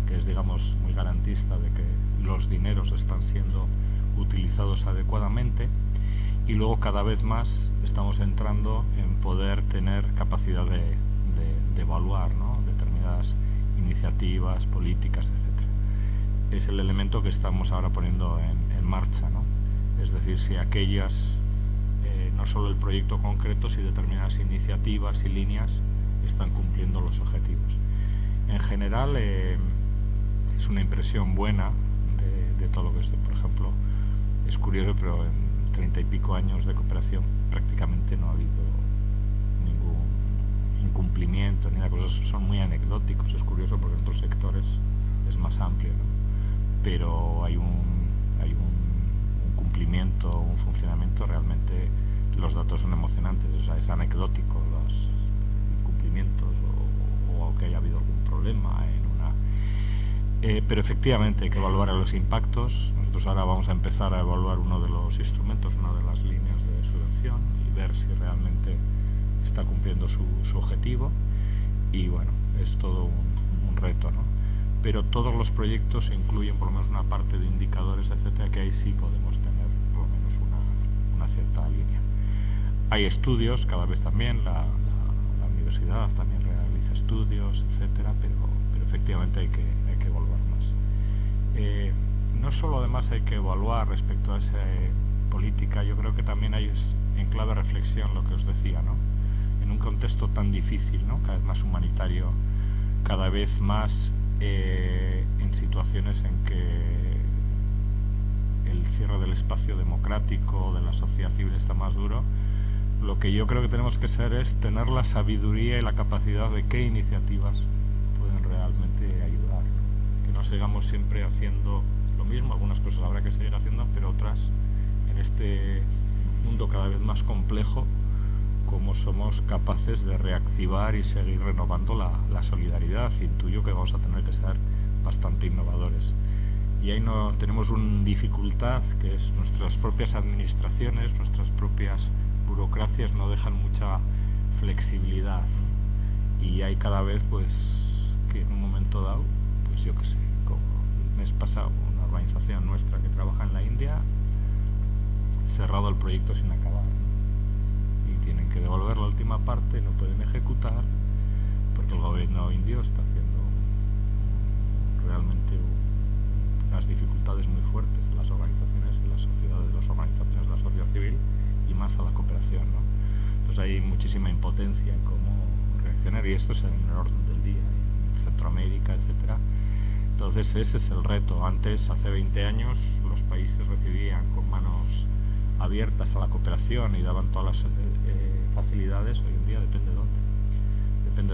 que es, digamos, muy garantista de que los dineros están siendo utilizados adecuadamente, y luego cada vez más estamos entrando en poder tener capacidad de evaluar, ¿no? Determinadas iniciativas, políticas, etc. Es el elemento que estamos ahora poniendo en marcha, ¿no? Es decir, si aquellas, no solo el proyecto concreto, si determinadas iniciativas y líneas están cumpliendo los objetivos. En general, es una impresión buena de todo lo que es, por ejemplo, es curioso, pero en 30 y pico años de cooperación prácticamente no ha habido ningún incumplimiento ni nada, cosas son muy anecdóticos. Es curioso porque en otros sectores es más amplio, ¿no? Pero hay un cumplimiento, un funcionamiento, realmente los datos son emocionantes. O sea, es anecdótico los incumplimientos o que haya habido algún problema en una... pero efectivamente hay que evaluar los impactos. Nosotros ahora vamos a empezar a evaluar uno de los instrumentos, una de las líneas de subvención, y ver si realmente está cumpliendo su objetivo. Y bueno, es todo un reto, ¿no? Pero todos los proyectos incluyen por lo menos una parte de indicadores, etcétera, que ahí sí podemos tener por lo menos una cierta línea. Hay estudios, cada vez también, la universidad también realiza estudios, etcétera, pero efectivamente hay que evaluar más. No solo además hay que evaluar respecto a esa política, yo creo que también hay en clave reflexión lo que os decía, ¿no? En un contexto tan difícil, ¿no? Cada vez más humanitario, cada vez más en situaciones en que el cierre del espacio democrático, de la sociedad civil está más duro, lo que yo creo que tenemos que ser es tener la sabiduría y la capacidad de qué iniciativas pueden realmente ayudar, ¿no? Que no sigamos siempre haciendo lo mismo, algunas cosas habrá que seguir haciendo, pero otras, en este mundo cada vez más complejo, cómo somos capaces de reactivar y seguir renovando la solidaridad. Intuyo que vamos a tener que ser bastante innovadores. Y ahí no tenemos una dificultad, que es nuestras propias administraciones, nuestras propias burocracias no dejan mucha flexibilidad, ¿no? Y hay cada vez, pues, que en un momento dado, pues yo qué sé, como el mes pasado, una organización nuestra que trabaja en la India, cerrado el proyecto sin acabar, ¿no? Tienen que devolver la última parte, no pueden ejecutar porque el gobierno indio está haciendo realmente unas dificultades muy fuertes en las organizaciones, en las sociedades, las organizaciones de la sociedad civil y más a la cooperación, ¿no? Entonces hay muchísima impotencia en cómo reaccionar, y esto es en el orden del día, en Centroamérica, etcétera. Entonces ese es el reto. Antes, hace 20 años, los países recibían con manos abiertas a la cooperación y daban todas las facilidades. Hoy en día depende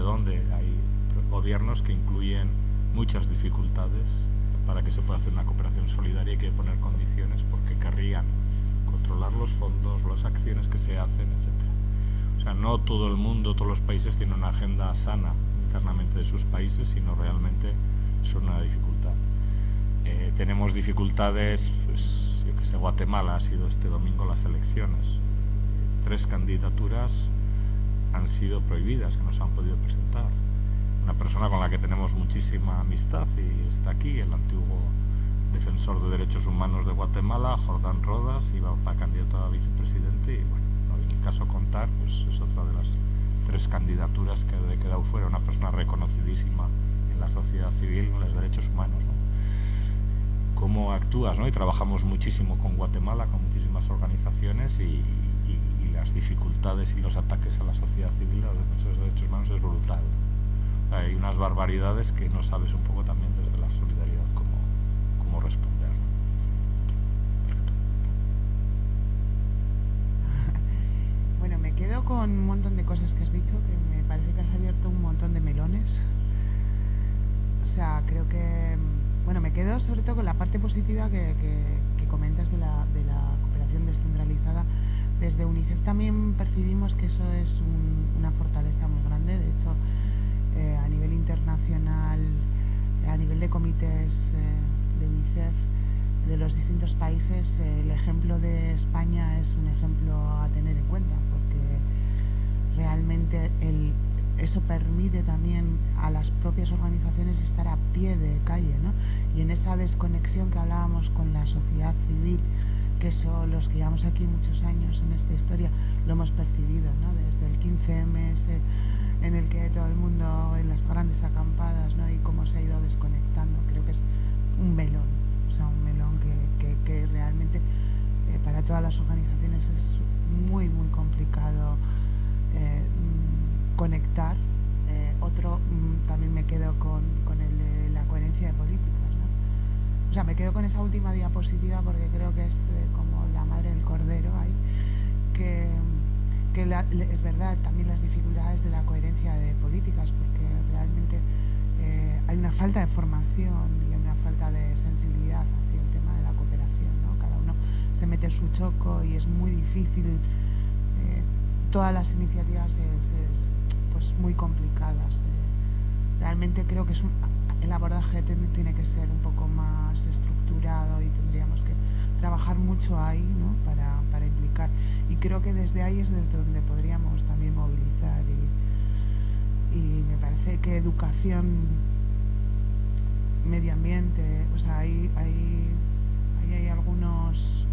de dónde. Hay gobiernos que incluyen muchas dificultades para que se pueda hacer una cooperación solidaria, y hay que poner condiciones porque querrían controlar los fondos, las acciones que se hacen, etcétera. O sea, no todo el mundo, todos los países tienen una agenda sana internamente de sus países, sino realmente son una dificultad. Tenemos dificultades, pues, yo que sé, Guatemala ha sido este domingo las elecciones. 3 candidaturas han sido prohibidas, que no se han podido presentar. Una persona con la que tenemos muchísima amistad y está aquí, el antiguo defensor de derechos humanos de Guatemala, Jordán Rodas, iba para candidato a vicepresidente y bueno, no viene el caso contar, pues es otra de las 3 candidaturas que ha quedado fuera, una persona reconocidísima en la sociedad civil, en los derechos humanos, ¿no? Cómo actúas, ¿no? Y trabajamos muchísimo con Guatemala, con muchísimas organizaciones y las dificultades y los ataques a la sociedad civil, a los defensores de derechos humanos es brutal. Hay unas barbaridades que no sabes un poco también desde la solidaridad cómo responder. Bueno, me quedo con un montón de cosas que has dicho, que me parece que has abierto un montón de melones. O sea, creo que... Bueno, me quedo sobre todo con la parte positiva que comentas de la cooperación descentralizada. Desde UNICEF también percibimos que eso es una fortaleza muy grande. De hecho, a nivel internacional, a nivel de comités de UNICEF de los distintos países, el ejemplo de España es un ejemplo a tener en cuenta, porque realmente eso permite también a las propias organizaciones estar a pie de calle, ¿no? Y en esa desconexión que hablábamos con la sociedad civil, que son los que llevamos aquí muchos años en esta historia, lo hemos percibido, ¿no? Desde el 15M en el que todo el mundo en las grandes acampadas, ¿no? Y cómo se ha ido desconectando. Creo que es un melón, o sea, un melón que realmente para todas las organizaciones es muy, muy complicado conectar. También me quedo con el de la coherencia de políticas, ¿no? O sea, me quedo con esa última diapositiva porque creo que es como la madre del cordero ahí, que es verdad también las dificultades de la coherencia de políticas, porque realmente hay una falta de formación y hay una falta de sensibilidad hacia el tema de la cooperación, ¿no? Cada uno se mete su choco y es muy difícil. Todas las iniciativas pues muy complicadas. Realmente creo que el abordaje tiene que ser un poco más estructurado y tendríamos que trabajar mucho ahí, ¿no? para implicar. Y creo que desde ahí es desde donde podríamos también movilizar. Y me parece que educación, medio ambiente, o sea, hay algunos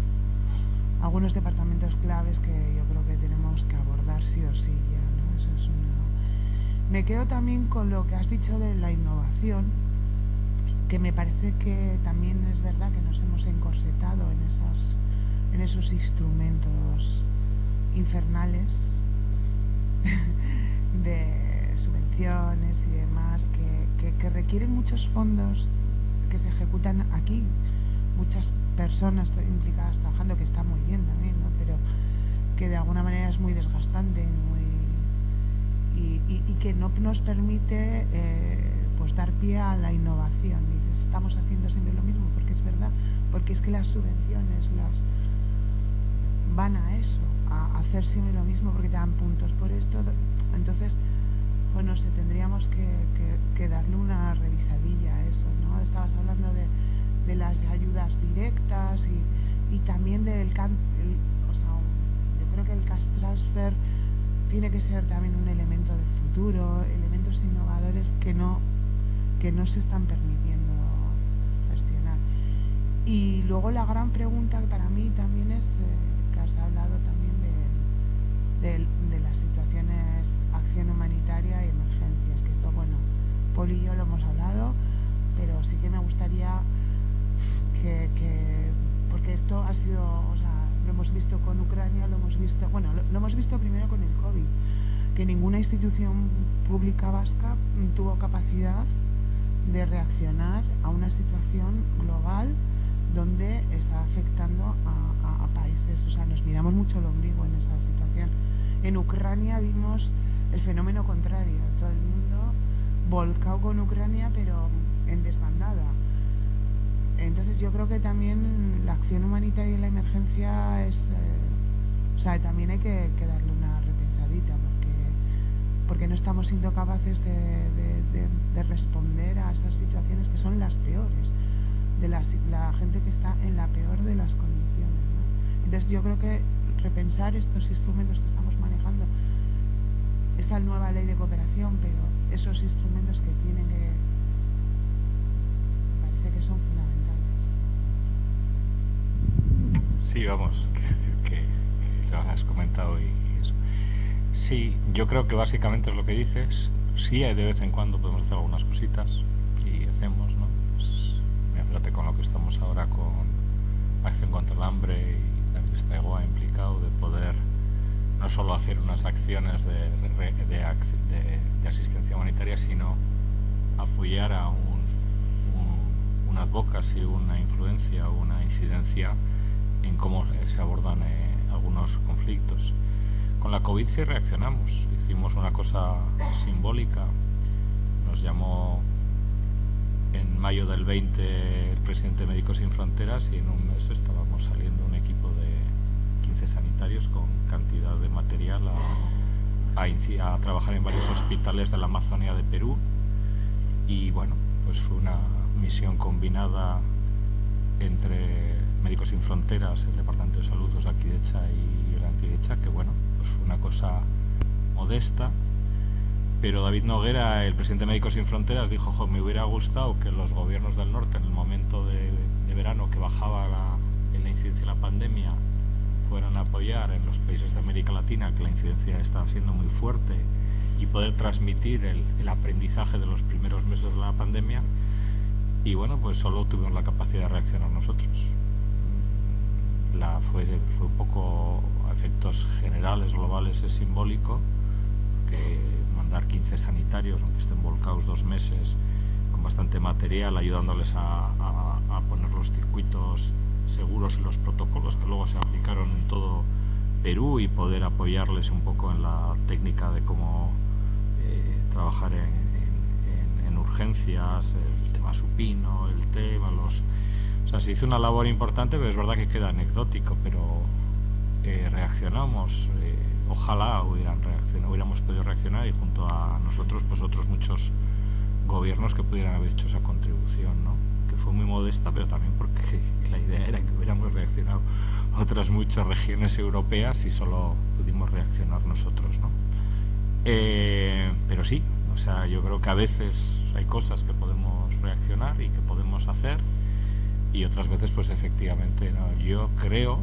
departamentos claves que yo creo que tenemos que abordar sí o sí ya, ¿no? Eso es Me quedo también con lo que has dicho de la innovación, que me parece que también es verdad que nos hemos encorsetado en esos instrumentos infernales de subvenciones y demás que requieren muchos fondos que se ejecutan aquí, muchas personas implicadas trabajando, que está muy bien también, ¿no? Pero que de alguna manera es muy desgastante y que no nos permite pues dar pie a la innovación. Y dices, estamos haciendo siempre lo mismo, porque es verdad, porque es que las subvenciones van a eso, a hacer siempre lo mismo, porque te dan puntos por esto. Entonces, pues no sé, tendríamos que darle una revisadilla a eso, ¿no? Estabas hablando de las ayudas directas y también o sea, yo creo que el cash transfer tiene que ser también un elemento de futuro, elementos innovadores que no se están permitiendo gestionar. Y luego la gran pregunta para mí también es que has hablado también de las situaciones, acción humanitaria y emergencias, que esto, bueno, Poli y yo lo hemos hablado, pero sí que me gustaría porque esto ha sido, o sea, lo hemos visto con Ucrania, lo hemos visto primero con el COVID, que ninguna institución pública vasca tuvo capacidad de reaccionar a una situación global donde está afectando a países. O sea, nos miramos mucho el ombligo en esa situación. En Ucrania vimos el fenómeno contrario, todo el mundo volcado con Ucrania, pero en desbandada. Entonces yo creo que también la acción humanitaria y la emergencia o sea, también hay que darle una repensadita, porque no estamos siendo capaces de responder a esas situaciones que son las peores, de la gente que está en la peor de las condiciones, ¿no? Entonces yo creo que repensar estos instrumentos que estamos manejando, esta nueva ley de cooperación, pero esos instrumentos que me parece que son fundamentales. Sí, vamos, que lo has comentado y eso. Sí, yo creo que básicamente es lo que dices. Sí, de vez en cuando podemos hacer algunas cositas y hacemos, ¿no? Pues, fíjate con lo que estamos ahora con Acción contra el Hambre y la ministra de Goa implicado, de poder no solo hacer unas acciones de asistencia humanitaria, sino apoyar a un advocacy, una influencia, una incidencia en cómo se abordan algunos conflictos. Con la COVID sí reaccionamos, hicimos una cosa simbólica, nos llamó en mayo del 20 el presidente de Médicos Sin Fronteras y en un mes estábamos saliendo un equipo de 15 sanitarios con cantidad de material a trabajar en varios hospitales de la Amazonía de Perú y bueno, pues fue una misión combinada entre Médicos Sin Fronteras, el Departamento de Salud, Osakidecha y Olankidecha, que bueno, pues fue una cosa modesta, pero David Noguera, el presidente de Médicos Sin Fronteras, dijo: "Jo, me hubiera gustado que los gobiernos del norte, en el momento de verano que bajaba en la incidencia de la pandemia, fueran a apoyar en los países de América Latina, que la incidencia estaba siendo muy fuerte, y poder transmitir el aprendizaje de los primeros meses de la pandemia". Y bueno, pues solo tuvimos la capacidad de reaccionar nosotros. Fue un poco a efectos generales, globales, es simbólico, que mandar 15 sanitarios, aunque estén volcados 2 meses, con bastante material, ayudándoles a poner los circuitos seguros y los protocolos que luego se aplicaron en todo Perú, y poder apoyarles un poco en la técnica de cómo trabajar en urgencias, el tema supino, el tema, o sea, se hizo una labor importante, pero es verdad que queda anecdótico, pero reaccionamos, ojalá hubiéramos podido reaccionar, y junto a nosotros, pues otros muchos gobiernos que pudieran haber hecho esa contribución, ¿no? Que fue muy modesta, pero también porque la idea era que hubiéramos reaccionado otras muchas regiones europeas y solo pudimos reaccionar nosotros, ¿no? Pero sí, o sea, yo creo que a veces hay cosas que podemos reaccionar y que podemos hacer, y otras veces pues efectivamente no. Yo creo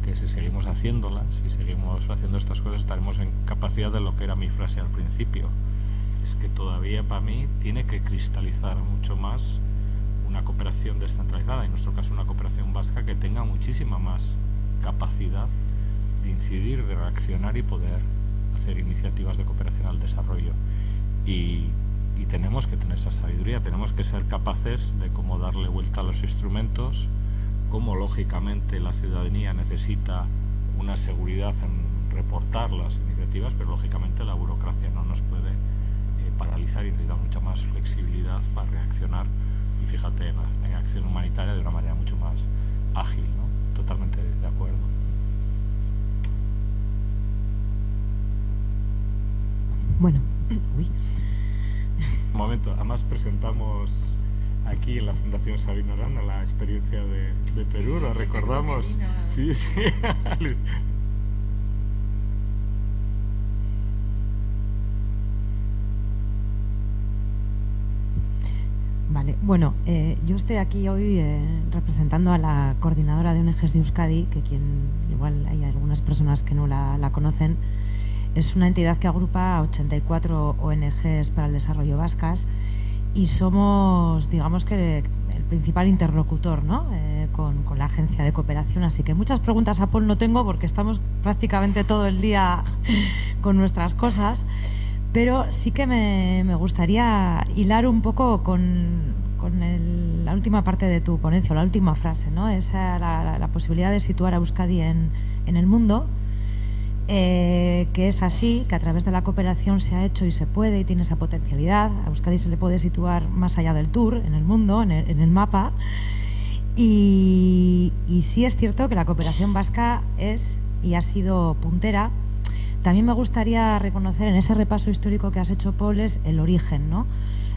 que si seguimos haciéndolas, si seguimos haciendo estas cosas, estaremos en capacidad de lo que era mi frase al principio. Es que todavía para mí tiene que cristalizar mucho más una cooperación descentralizada, en nuestro caso una cooperación vasca, que tenga muchísima más capacidad de incidir, de reaccionar y poder hacer iniciativas de cooperación al desarrollo. Y tenemos que tener esa sabiduría, tenemos que ser capaces de cómo darle vuelta a los instrumentos, cómo lógicamente la ciudadanía necesita una seguridad en reportar las iniciativas, pero lógicamente la burocracia no nos puede paralizar, y necesita mucha más flexibilidad para reaccionar, y fíjate, en acción humanitaria de una manera mucho más ágil, ¿no? Totalmente de acuerdo. Bueno, uy. Un momento, además presentamos aquí en la Fundación Sabino Arana la experiencia de Perú, sí, lo recordamos. Sí, sí. Vale, bueno, yo estoy aquí hoy representando a la coordinadora de ONGs de Euskadi, que igual hay algunas personas que no la conocen. Es una entidad que agrupa a 84 ONGs para el desarrollo vascas, y somos, digamos que, el principal interlocutor, ¿no? Con la agencia de cooperación. Así que muchas preguntas a Paul no tengo, porque estamos prácticamente todo el día con nuestras cosas, pero sí que me gustaría hilar un poco con la última parte de tu ponencia, o la última frase, ¿no? La posibilidad de situar a Euskadi en el mundo. Que es así, que a través de la cooperación se ha hecho y se puede, y tiene esa potencialidad. A Euskadi se le puede situar más allá del tour, en el mundo, en el mapa, y sí es cierto que la cooperación vasca es y ha sido puntera. También me gustaría reconocer, en ese repaso histórico que has hecho, Paul, es el origen, ¿no?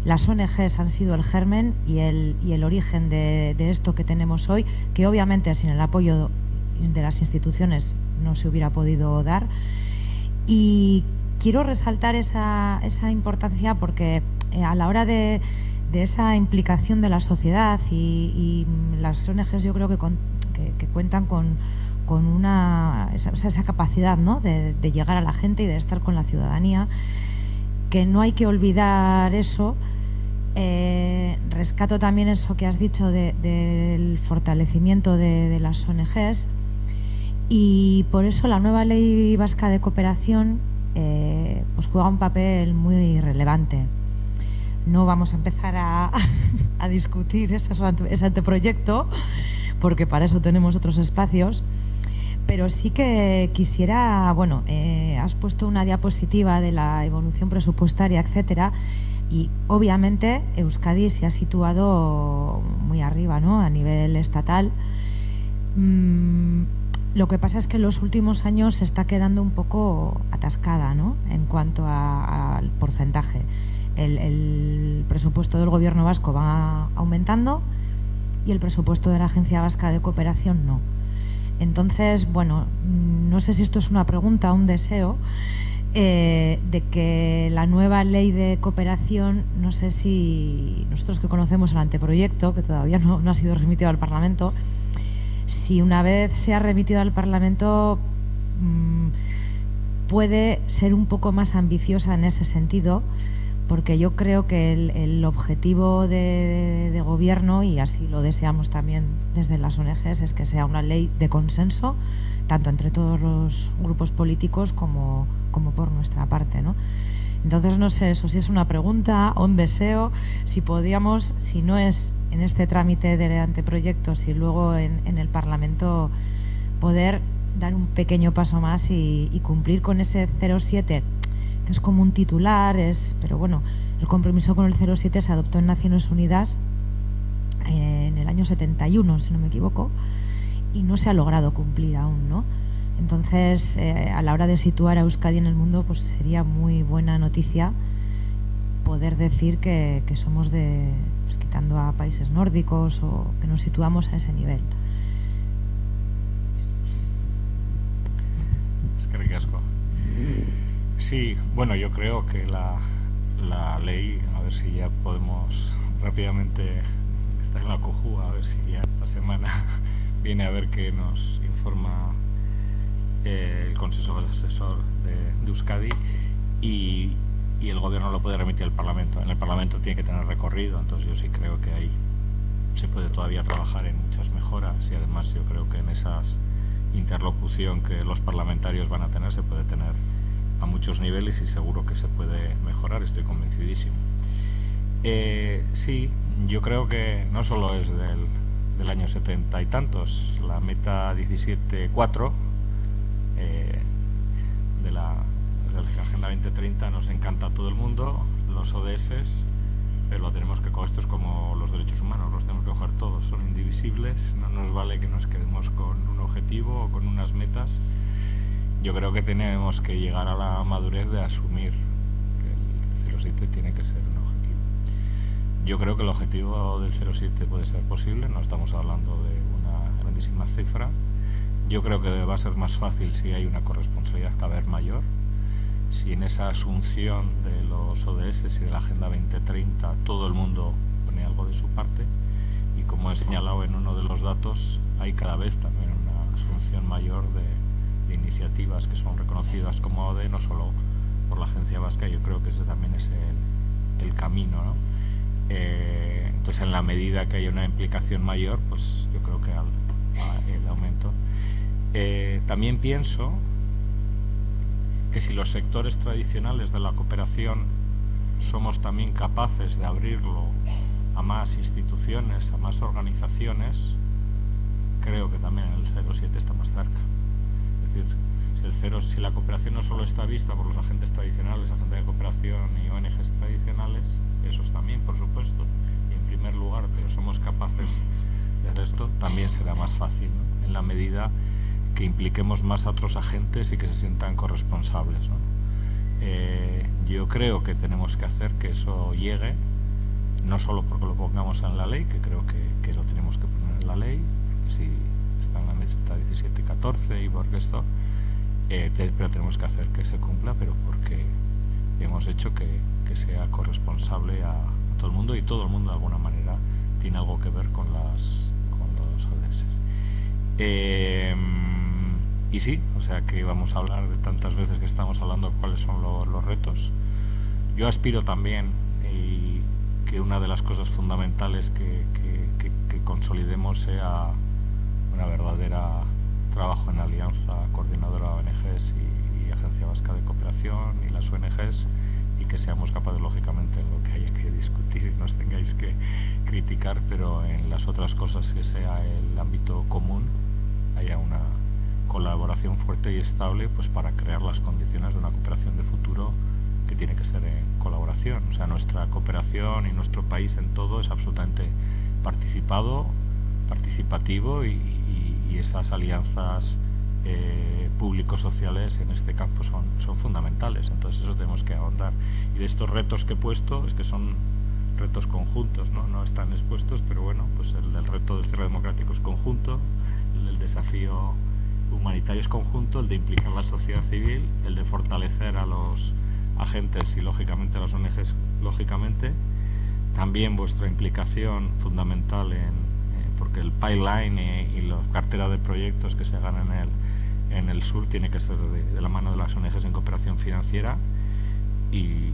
Las ONGs han sido el germen y el origen de esto que tenemos hoy, que obviamente sin el apoyo de las instituciones no se hubiera podido dar. Y quiero resaltar esa importancia, porque a la hora de esa implicación de la sociedad y las ONGs, yo creo que que cuentan con esa capacidad, ¿no?, de llegar a la gente y de estar con la ciudadanía, que no hay que olvidar eso. Rescato también eso que has dicho del fortalecimiento de las ONGs, y por eso la nueva Ley Vasca de Cooperación pues juega un papel muy relevante. No vamos a empezar a discutir ese anteproyecto, porque para eso tenemos otros espacios, pero sí que quisiera, bueno, has puesto una diapositiva de la evolución presupuestaria, etcétera, y obviamente Euskadi se ha situado muy arriba, ¿no?, a nivel estatal. Lo que pasa es que en los últimos años se está quedando un poco atascada, ¿no?, en cuanto al porcentaje. El presupuesto del Gobierno vasco va aumentando y el presupuesto de la Agencia Vasca de Cooperación no. Entonces, bueno, no sé si esto es una pregunta o un deseo, de que la nueva ley de cooperación, no sé si nosotros que conocemos el anteproyecto, que todavía no ha sido remitido al Parlamento, si una vez sea remitido al Parlamento puede ser un poco más ambiciosa en ese sentido, porque yo creo que el objetivo de gobierno, y así lo deseamos también desde las ONGs, es que sea una ley de consenso, tanto entre todos los grupos políticos como por nuestra parte, ¿no? Entonces, no sé eso, si es una pregunta o un deseo, si podíamos, si no es en este trámite del anteproyecto, si luego en el Parlamento poder dar un pequeño paso más y cumplir con ese 0,7, que es como un titular, pero bueno, el compromiso con el 0,7 se adoptó en Naciones Unidas en el año 71, si no me equivoco, y no se ha logrado cumplir aún, ¿no? Entonces, a la hora de situar a Euskadi en el mundo, pues sería muy buena noticia poder decir que somos pues quitando a países nórdicos, o que nos situamos a ese nivel. Es que ricasco. Sí, bueno, yo creo que la ley, a ver si ya podemos rápidamente estar en la COJU, a ver si ya esta semana viene a ver qué nos informa el Consejo Asesor de Euskadi, y el Gobierno lo puede remitir al Parlamento. En el Parlamento tiene que tener recorrido, entonces yo sí creo que ahí se puede todavía trabajar en muchas mejoras, y además yo creo que en esa interlocución que los parlamentarios van a tener se puede tener a muchos niveles, y seguro que se puede mejorar, estoy convencidísimo. Sí, yo creo que no solo es del año 70 y tantos, la meta 17.4 de la Agenda 2030 nos encanta a todo el mundo, los ODS, pero lo tenemos que coger. Esto es como los derechos humanos, los tenemos que coger todos, son indivisibles, no nos vale que nos quedemos con un objetivo o con unas metas. Yo creo que tenemos que llegar a la madurez de asumir que el 0,7 tiene que ser un objetivo. Yo creo que el objetivo del 0,7 puede ser posible, no estamos hablando de una grandísima cifra. Yo creo que va a ser más fácil si hay una corresponsabilidad cada vez mayor, si en esa asunción de los ODS y de la Agenda 2030 todo el mundo pone algo de su parte, y como he señalado en uno de los datos, hay cada vez también una asunción mayor de iniciativas que son reconocidas como ODE, no solo por la Agencia Vasca. Yo creo que ese también es el camino, ¿no? Entonces, en la medida que haya una implicación mayor, pues yo creo que el aumento. También pienso que si los sectores tradicionales de la cooperación somos también capaces de abrirlo a más instituciones, a más organizaciones, creo que también el 0,7 está más cerca. Es decir, si la cooperación no solo está vista por los agentes tradicionales, agentes de cooperación y ONGs tradicionales, esos también, por supuesto, y en primer lugar, pero somos capaces de hacer esto, también será más fácil, ¿no?, en la medida que impliquemos más a otros agentes y que se sientan corresponsables, ¿no? Yo creo que tenemos que hacer que eso llegue, no solo porque lo pongamos en la ley, que creo que lo tenemos que poner en la ley, si está en la meta 17 y 14 y porque esto, pero tenemos que hacer que se cumpla, pero porque hemos hecho que sea corresponsable a todo el mundo, y todo el mundo de alguna manera tiene algo que ver con los ODS. Y sí, o sea que vamos a hablar de tantas veces que estamos hablando cuáles son los retos. Yo aspiro también y que una de las cosas fundamentales que consolidemos sea una verdadera trabajo en alianza coordinadora ONGs y Agencia Vasca de Cooperación y las ONGs, y que seamos capaces, lógicamente, en lo que haya que discutir y nos tengáis que criticar, pero en las otras cosas que sea el ámbito común haya una colaboración fuerte y estable, pues para crear las condiciones de una cooperación de futuro que tiene que ser en colaboración. O sea, nuestra cooperación y nuestro país en todo es absolutamente participativo y esas alianzas público-sociales en este campo son fundamentales. Entonces eso tenemos que ahondar. Y de estos retos que he puesto, es que son retos conjuntos, no están expuestos, pero bueno, pues el del reto del cierre democrático es conjunto, el del desafío humanitario es conjunto, el de implicar la sociedad civil, el de fortalecer a los agentes y lógicamente a las ONGs, lógicamente. También vuestra implicación fundamental porque el pipeline y la cartera de proyectos que se ganan en el sur tiene que ser de la mano de las ONGs en cooperación financiera, y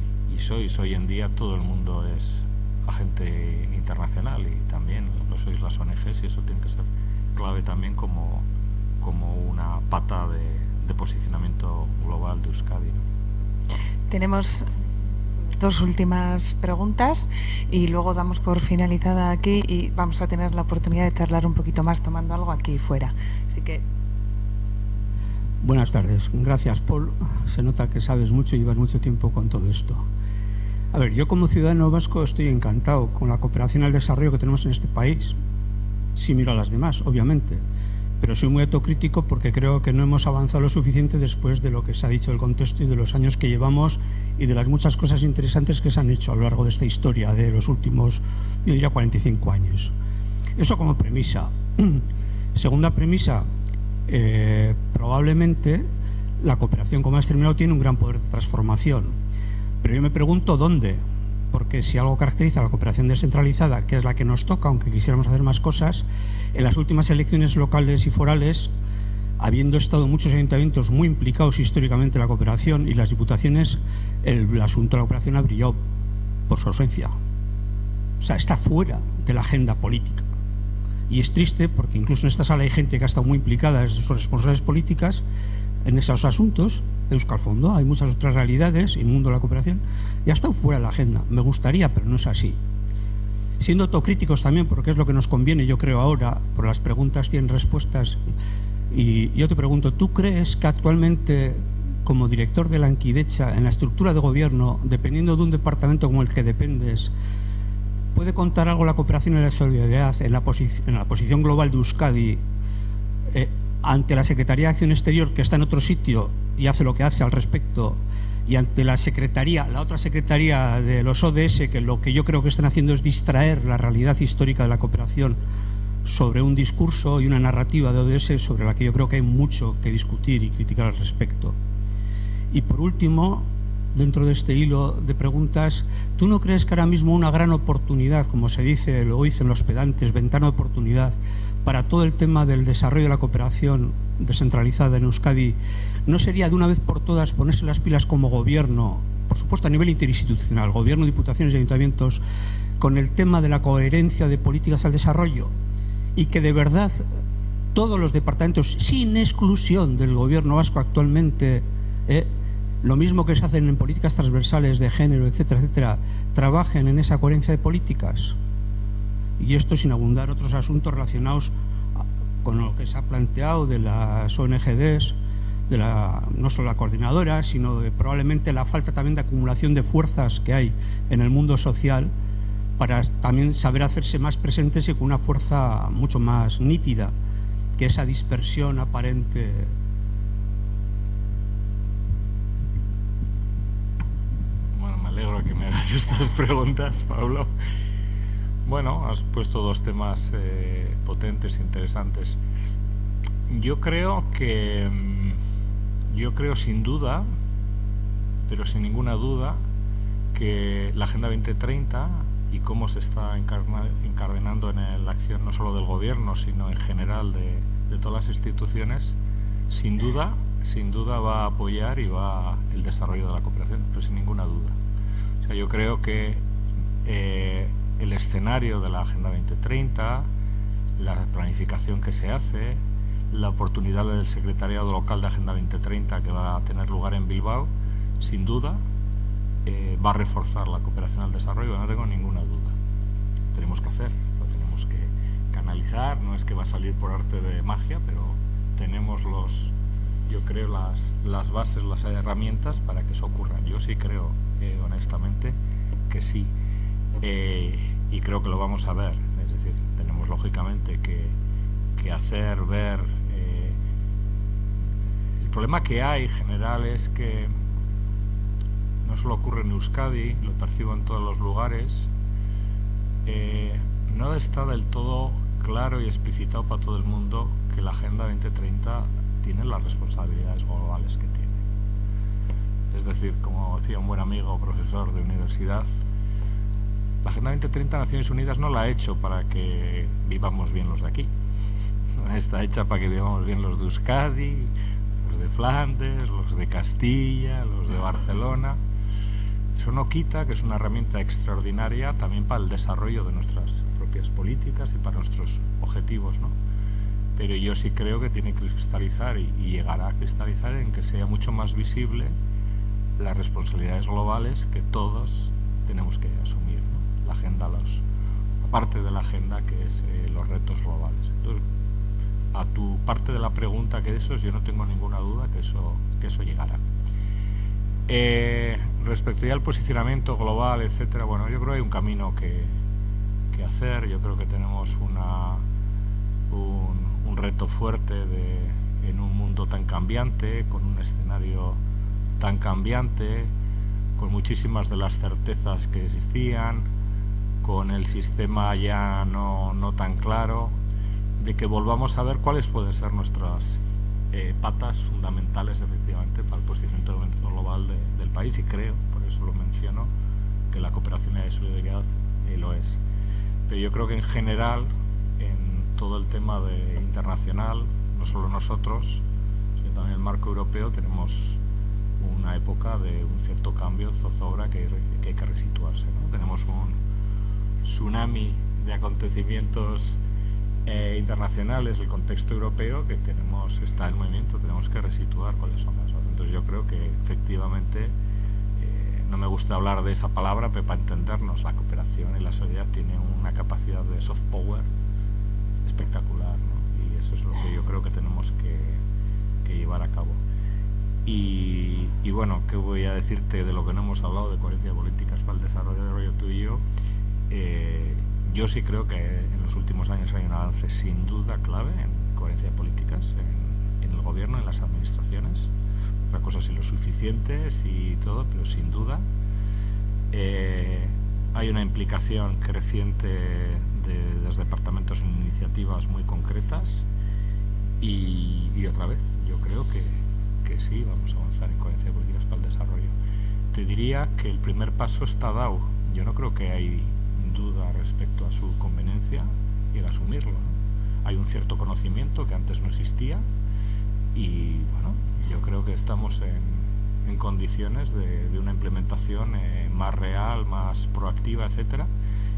hoy en día todo el mundo es agente internacional y también lo sois las ONGs, y eso tiene que ser clave también como una pata de posicionamiento global de Euskadi, ¿no? Tenemos dos últimas preguntas y luego damos por finalizada aquí y vamos a tener la oportunidad de charlar un poquito más tomando algo aquí fuera. Así que... Buenas tardes. Gracias, Paul. Se nota que sabes mucho y llevas mucho tiempo con todo esto. A ver, yo como ciudadano vasco estoy encantado con la cooperación al desarrollo que tenemos en este país. Sí miro a las demás, obviamente. Pero soy muy autocrítico porque creo que no hemos avanzado lo suficiente después de lo que se ha dicho del contexto y de los años que llevamos y de las muchas cosas interesantes que se han hecho a lo largo de esta historia de los últimos, yo diría, 45 años. Eso como premisa. Segunda premisa, probablemente la cooperación, como has terminado, tiene un gran poder de transformación. Pero yo me pregunto dónde, porque si algo caracteriza a la cooperación descentralizada, que es la que nos toca, aunque quisiéramos hacer más cosas, en las últimas elecciones locales y forales, habiendo estado muchos ayuntamientos muy implicados históricamente en la cooperación y las diputaciones, el asunto de la cooperación ha brillado por su ausencia. O sea, está fuera de la agenda política. Y es triste porque incluso en esta sala hay gente que ha estado muy implicada en sus responsabilidades políticas en esos asuntos. Euskal Fondo, hay muchas otras realidades en el mundo de la cooperación y ha estado fuera de la agenda. Me gustaría, pero no es así. Siendo autocríticos también, porque es lo que nos conviene, yo creo ahora, por las preguntas tienen respuestas. Y yo te pregunto, ¿tú crees que actualmente, como director de Lankidecha, en la estructura de gobierno, dependiendo de un departamento como el que dependes, puede contar algo la cooperación y la solidaridad en la posición global de Euskadi ante la Secretaría de Acción Exterior, que está en otro sitio y hace lo que hace al respecto, y ante la secretaría, la otra secretaría de los ODS, que lo que yo creo que están haciendo es distraer la realidad histórica de la cooperación sobre un discurso y una narrativa de ODS sobre la que yo creo que hay mucho que discutir y criticar al respecto? Y por último, dentro de este hilo de preguntas, ¿tú no crees que ahora mismo una gran oportunidad, como se dice, lo dicen los pedantes, ventana de oportunidad para todo el tema del desarrollo de la cooperación descentralizada en Euskadi, no sería de una vez por todas ponerse las pilas como gobierno, por supuesto a nivel interinstitucional, gobierno, diputaciones y ayuntamientos, con el tema de la coherencia de políticas al desarrollo, y que de verdad todos los departamentos, sin exclusión del gobierno vasco actualmente, lo mismo que se hacen en políticas transversales de género, etcétera, etcétera, trabajen en esa coherencia de políticas? Y esto sin abundar otros asuntos relacionados con lo que se ha planteado de las ONGs, no solo la coordinadora, sino de probablemente la falta también de acumulación de fuerzas que hay en el mundo social para también saber hacerse más presentes y con una fuerza mucho más nítida que esa dispersión aparente. Bueno, me alegro que me hagas estas preguntas, Pablo. Bueno, has puesto dos temas potentes, interesantes. Yo creo sin duda, pero sin ninguna duda, que la Agenda 2030 y cómo se está encardenando en la acción no solo del gobierno, sino en general de todas las instituciones, sin duda va a apoyar y va el desarrollo de la cooperación, pero sin ninguna duda. O sea, yo creo que el escenario de la Agenda 2030, la planificación que se hace, la oportunidad del secretariado local de Agenda 2030 que va a tener lugar en Bilbao, sin duda va a reforzar la cooperación al desarrollo, no tengo ninguna duda. Tenemos que hacer, lo tenemos que canalizar, no es que va a salir por arte de magia, pero tenemos yo creo las bases, las herramientas para que eso ocurra. Yo sí creo, honestamente, que sí. Y creo que lo vamos a ver. Es decir, tenemos lógicamente que hacer, ver. El problema que hay general es que no solo ocurre en Euskadi, lo percibo en todos los lugares, no está del todo claro y explicitado para todo el mundo que la Agenda 2030 tiene las responsabilidades globales que tiene. Es decir, como decía un buen amigo, profesor de universidad, la Agenda 2030 Naciones Unidas no la ha hecho para que vivamos bien los de aquí. Está hecha para que vivamos bien los de Euskadi, los de Flandes, los de Castilla, los de Barcelona. Eso no quita que es una herramienta extraordinaria también para el desarrollo de nuestras propias políticas y para nuestros objetivos, ¿no? Pero yo sí creo que tiene que cristalizar y llegará a cristalizar en que sea mucho más visible las responsabilidades globales que todos tenemos que asumir, ¿no? La agenda, aparte de la agenda que es los retos globales. Entonces, a tu parte de la pregunta que eso, yo no tengo ninguna duda que eso llegará. Respecto ya al posicionamiento global, etcétera, bueno, yo creo que hay un camino que hacer. Yo creo que tenemos un reto fuerte en un mundo tan cambiante, con un escenario tan cambiante, con muchísimas de las certezas que existían, con el sistema ya no tan claro, de que volvamos a ver cuáles pueden ser nuestras patas fundamentales efectivamente para el posicionamiento global del país, y creo, por eso lo menciono, que la cooperación y la solidaridad lo es. Pero yo creo que en general, en todo el tema internacional, no solo nosotros, sino también el marco europeo, tenemos una época de un cierto cambio, zozobra, que hay que resituarse, ¿no? Tenemos un tsunami de acontecimientos internacionales, el contexto europeo, que está en movimiento, tenemos que resituar cuáles son las cosas. Entonces yo creo que efectivamente, no me gusta hablar de esa palabra, pero para entendernos, la cooperación y la solidaridad tienen una capacidad de soft power espectacular, ¿no? Y eso es lo que yo creo que tenemos que llevar a cabo. Y bueno, ¿qué voy a decirte de lo que no hemos hablado, de coherencia de políticas para el desarrollo tú y yo? Yo sí creo que en los últimos años hay un avance sin duda clave en coherencia de políticas en el gobierno, en las administraciones. Otra cosa si lo suficientes y todo, pero sin duda hay una implicación creciente de los departamentos en iniciativas muy concretas y otra vez, yo creo que sí, vamos a avanzar en coherencia de políticas para el desarrollo. Te diría que el primer paso está dado. Yo no creo que hay duda respecto a su conveniencia y el asumirlo, ¿no? Hay un cierto conocimiento que antes no existía y bueno, yo creo que estamos en condiciones de una implementación más real, más proactiva, etcétera,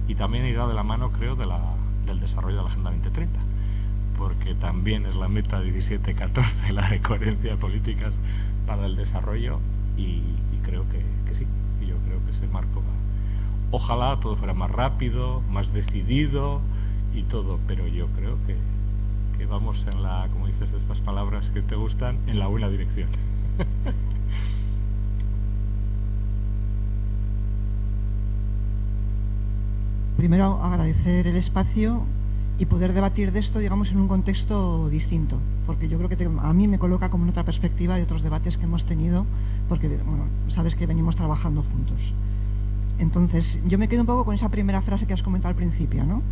y también irá de la mano, creo, del desarrollo de la Agenda 2030, porque también es la meta 17-14, la de coherencia de políticas para el desarrollo, y creo que sí, y yo creo que ese marco va. Ojalá todo fuera más rápido, más decidido y todo, pero yo creo que vamos en la, como dices, de estas palabras que te gustan, en la buena dirección. Primero, agradecer el espacio y poder debatir de esto, digamos, en un contexto distinto, porque yo creo que a mí me coloca como en otra perspectiva de otros debates que hemos tenido, porque, bueno, sabes que venimos trabajando juntos. Entonces, yo me quedo un poco con esa primera frase que has comentado al principio, ¿no?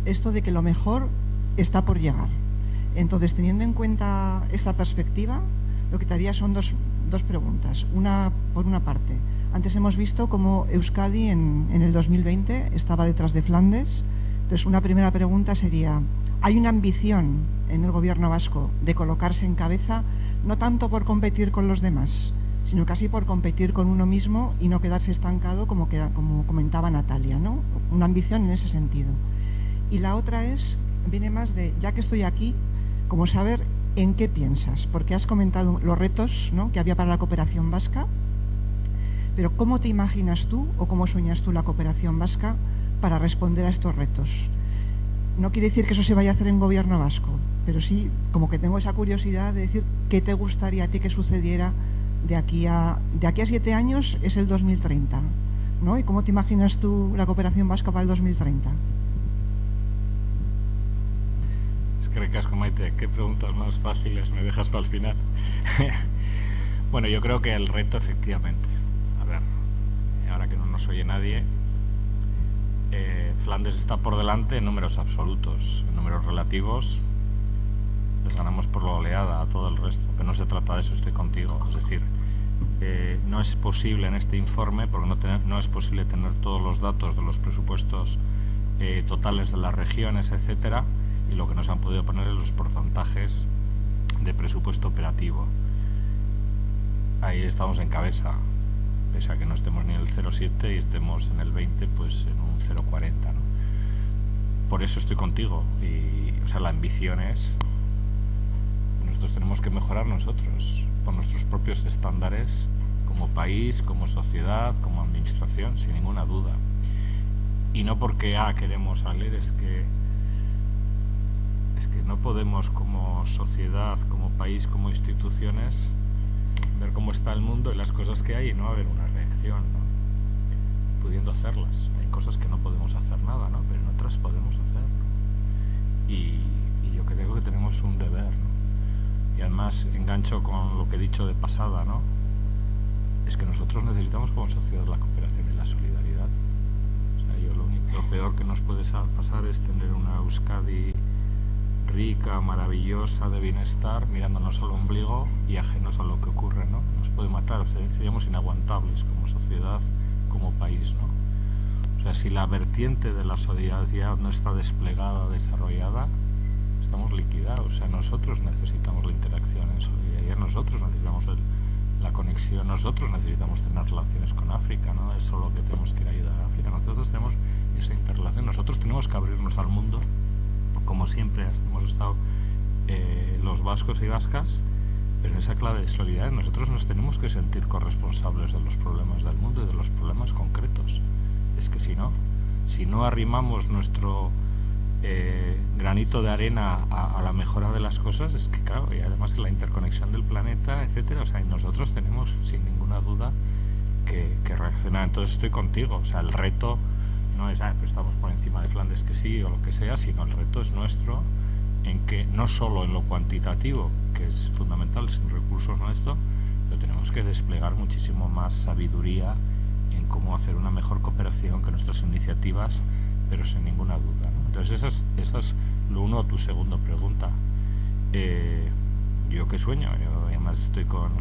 Esto de que lo mejor está por llegar. Entonces, teniendo en cuenta esta perspectiva, lo que te haría son dos preguntas. Una, por una parte, antes hemos visto cómo Euskadi en el 2020 estaba detrás de Flandes Entonces, una primera pregunta sería, ¿hay una ambición en el gobierno vasco de colocarse en cabeza, no tanto por competir con los demás, sino casi por competir con uno mismo y no quedarse estancado como comentaba Natalia, ¿no? Una ambición en ese sentido. Y la otra viene más de, ya que estoy aquí, como saber en qué piensas, porque has comentado los retos, ¿no?, que había para la cooperación vasca, pero ¿cómo te imaginas tú o cómo sueñas tú la cooperación vasca para responder a estos retos? No quiere decir que eso se vaya a hacer en gobierno vasco, pero sí como que tengo esa curiosidad de decir qué te gustaría a ti que sucediera de aquí a 7 años, es el 2030, ¿no? ¿Y cómo te imaginas tú la cooperación vasca para el 2030? Es que recasco, Maite, qué preguntas más fáciles me dejas para el final. Bueno, yo creo que el reto, efectivamente, a ver, ahora que no nos oye nadie, Flandes está por delante en números absolutos. En números relativos les ganamos por la oleada a todo el resto, pero no se trata de eso, estoy contigo. Es decir, no es posible en este informe, porque no es posible tener todos los datos de los presupuestos totales de las regiones, etcétera, y lo que nos han podido poner es los porcentajes de presupuesto operativo. Ahí estamos en cabeza, pese a que no estemos ni en el 0,7 y estemos en el 20, pues en un 0,40, ¿no? Por eso estoy contigo. Y, o sea, la ambición es, nosotros tenemos que mejorar nosotros, por nuestros propios estándares, como país, como sociedad, como administración, sin ninguna duda. Y no porque queremos salir, es que no podemos como sociedad, como país, como instituciones, ver cómo está el mundo y las cosas que hay y no haber una reacción, ¿no? Pudiendo hacerlas. Hay cosas que no podemos hacer nada, ¿no? Pero en otras podemos hacer, ¿no? Y yo creo que tenemos un deber, ¿no? Y además engancho con lo que he dicho de pasada, ¿no? Es que nosotros necesitamos como sociedad la cooperación y la solidaridad. O sea, lo peor que nos puede pasar es tener una Euskadi rica, maravillosa, de bienestar, mirándonos al ombligo y ajenos a lo que ocurre, ¿no? Nos puede matar, seríamos inaguantables como sociedad, como país, ¿no? O sea, si la vertiente de la solidaridad no está desplegada, desarrollada, estamos liquidados. O sea, nosotros necesitamos la interacción en solidaridad, nosotros necesitamos la conexión, nosotros necesitamos tener relaciones con África, ¿no? Es solo que tenemos que ir a ayudar a África, nosotros tenemos esa interrelación, nosotros tenemos que abrirnos al mundo, como siempre hemos estado los vascos y vascas, pero en esa clave de solidaridad nosotros nos tenemos que sentir corresponsables de los problemas del mundo y de los problemas concretos. Es que si no arrimamos nuestro granito de arena a la mejora de las cosas, es que claro, y además la interconexión del planeta, etcétera, o sea, y nosotros tenemos sin ninguna duda que reaccionar. Entonces estoy contigo, o sea, el reto no es, pues estamos por encima de Flandes que sí o lo que sea, sino el reto es nuestro, en que no solo en lo cuantitativo, que es fundamental, sin recursos nuestros, pero tenemos que desplegar muchísimo más sabiduría en cómo hacer una mejor cooperación que nuestras iniciativas, pero sin ninguna duda, ¿no? Entonces esa es lo uno a tu segunda pregunta. ¿Yo qué sueño? Yo además estoy con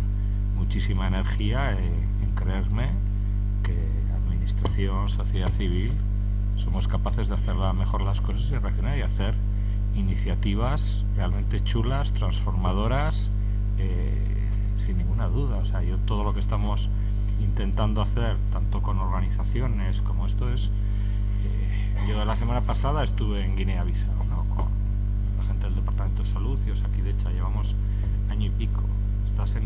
muchísima energía en creerme que administración, sociedad civil, somos capaces de hacer mejor las cosas y reaccionar y hacer iniciativas realmente chulas, transformadoras, sin ninguna duda. O sea, yo todo lo que estamos intentando hacer, tanto con organizaciones como esto es... yo la semana pasada estuve en Guinea-Bissau, ¿no? Con la gente del Departamento de Salud y Osakidecha, llevamos año y pico. Estás en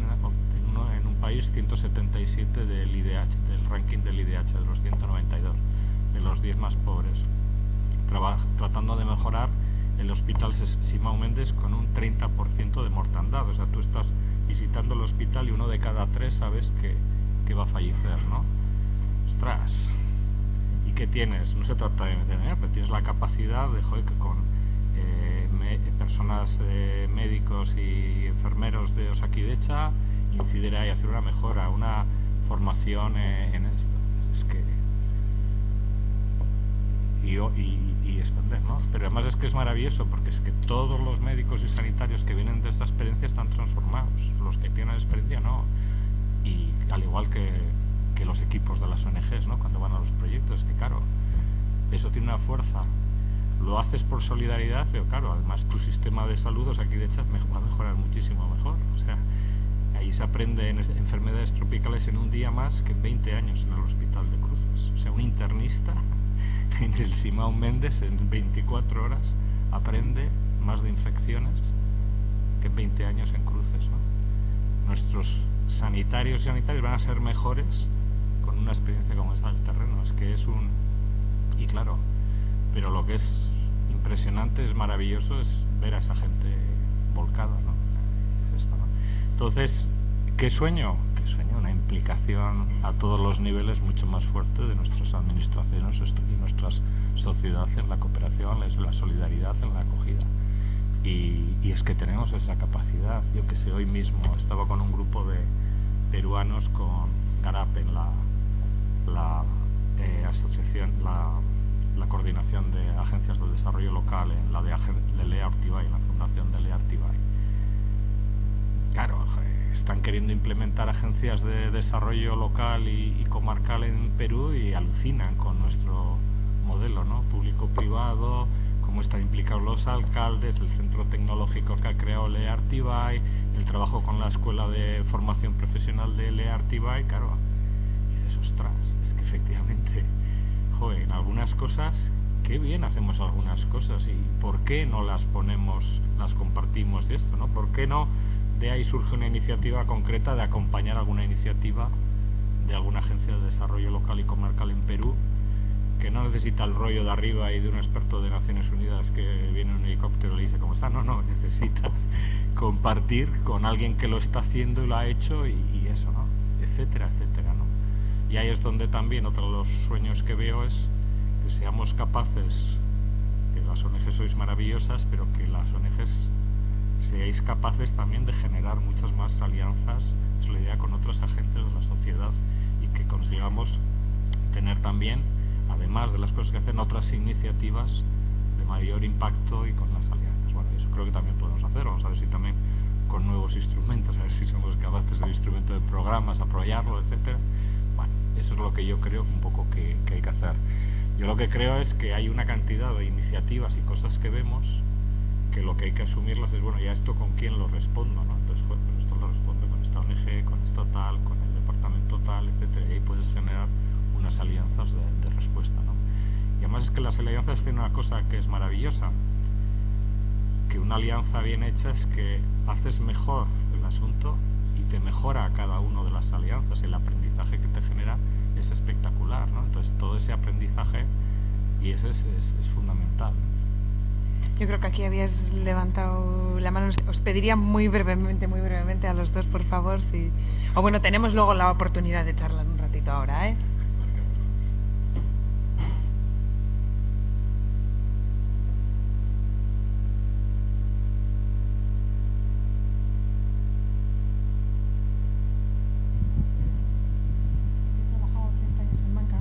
un país 177 del IDH, del ranking del IDH, de los 192, de los 10 más pobres, tratando de mejorar el hospital Simão Mendes con un 30% de mortandad. O sea, tú estás visitando el hospital y 1 de cada 3 sabes que va a fallecer, ¿no? ¡Ostras! ¿Y qué tienes? No se trata de tener, pero tienes la capacidad de, joder, que con personas, médicos y enfermeros de Osakidecha, incidir ahí, hacer una mejora, una formación en esto. Es que... y expandir, ¿no? Pero además es que es maravilloso, porque es que todos los médicos y sanitarios que vienen de esta experiencia están transformados, los que tienen experiencia no, y al igual que los equipos de las ONGs, ¿no? Cuando van a los proyectos, que claro, eso tiene una fuerza lo haces por solidaridad, pero claro, además tu sistema de salud, Osakidetza, va a mejorar muchísimo mejor. O sea, ahí se aprende en enfermedades tropicales en un día más que en 20 años en el Hospital de Cruces. O sea, un internista en el Simão Mendes en 24 horas aprende más de infecciones que en 20 años en Cruces, ¿no? Nuestros sanitarios y sanitarias van a ser mejores con una experiencia como esa del terreno. Es que es un... Y claro, pero lo que es impresionante, es maravilloso, es ver a esa gente volcada, ¿no? Es esto, ¿no? Entonces, ¿qué sueño? ¿Qué sueño? Una implicación a todos los niveles mucho más fuerte de nuestras administraciones y nuestra sociedad en la cooperación, en la solidaridad, en la acogida. Y es que tenemos esa capacidad. Yo que sé, hoy mismo estaba con un grupo de peruanos con GARAP en la asociación, la coordinación de agencias de desarrollo local en la de Lea Ortibay, en la fundación de Lea Ortibay. Claro, están queriendo implementar agencias de desarrollo local y comarcal en Perú y alucinan con nuestro modelo, ¿no? Público-privado, cómo están implicados los alcaldes, el centro tecnológico que ha creado Lea Ortibay, el trabajo con la escuela de formación profesional de Lea Ortibay. Claro, dices, ostras, es que efectivamente, joder, en algunas cosas, qué bien hacemos algunas cosas, y por qué no las ponemos, las compartimos y esto, ¿no? ¿Por qué no de ahí surge una iniciativa concreta de acompañar alguna iniciativa de alguna agencia de desarrollo local y comarcal en Perú, que no necesita el rollo de arriba y de un experto de Naciones Unidas que viene en un helicóptero y le dice cómo está? No, necesita compartir con alguien que lo está haciendo y lo ha hecho y eso, ¿no? Etcétera, etcétera, ¿no? Y ahí es donde también otro de los sueños que veo es que seamos capaces, que las ONGs sois maravillosas, pero que las ONGs seáis capaces también de generar muchas más alianzas, solidaridad con otros agentes de la sociedad, y que consigamos tener también, además de las cosas que hacen, otras iniciativas de mayor impacto y con las alianzas. Bueno, eso creo que también podemos hacer. Vamos a ver si también con nuevos instrumentos, a ver si somos capaces del instrumento de programas, apoyarlo, etcétera. Bueno, eso es lo que yo creo un poco que hay que hacer. Yo lo que creo es que hay una cantidad de iniciativas y cosas que vemos que lo que hay que asumirlas es, bueno, ya esto con quién lo respondo, ¿no? Entonces, pues esto lo respondo con esta ONG, con esta tal, con el departamento tal, etcétera, y ahí puedes generar unas alianzas de respuesta, ¿no? Y además es que las alianzas tienen una cosa que es maravillosa, que una alianza bien hecha es que haces mejor el asunto y te mejora a cada uno de las alianzas, y el aprendizaje que te genera es espectacular, ¿no? Entonces todo ese aprendizaje, y ese es fundamental, ¿no? Yo creo que aquí habías levantado la mano. Os pediría muy brevemente a los dos, por favor, si... O bueno, tenemos luego la oportunidad de charlar un ratito ahora, ¿eh? He trabajado 30 años en banca,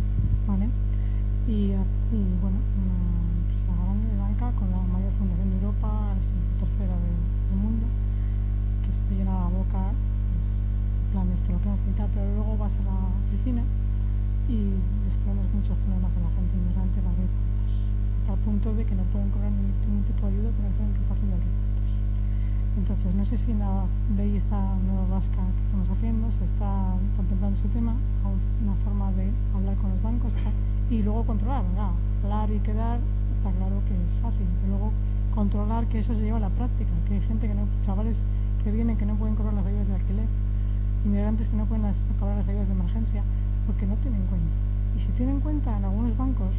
¿vale? Y bueno, una empresa grande de banca con la mayor fundación de Europa, la tercera del mundo, que se me llena la boca, pues, en plan esto lo que hace y tal, pero luego vas a la oficina y les ponemos muchos problemas a la gente inmigrante para abrir cuentas, hasta el punto de que no pueden cobrar ningún tipo de ayuda porque no saben capaces de abrir cuentas. Entonces, no sé si en la ley esta nueva vasca que estamos haciendo se está contemplando ese tema, una forma de hablar con los bancos y luego controlar, ¿verdad? Hablar y quedar, está claro que es fácil, pero luego controlar que eso se lleva a la práctica, que hay gente que no, chavales que vienen que no pueden cobrar las ayudas de alquiler, inmigrantes que no pueden cobrar las ayudas de emergencia porque no tienen cuenta. Y si tienen cuenta en algunos bancos,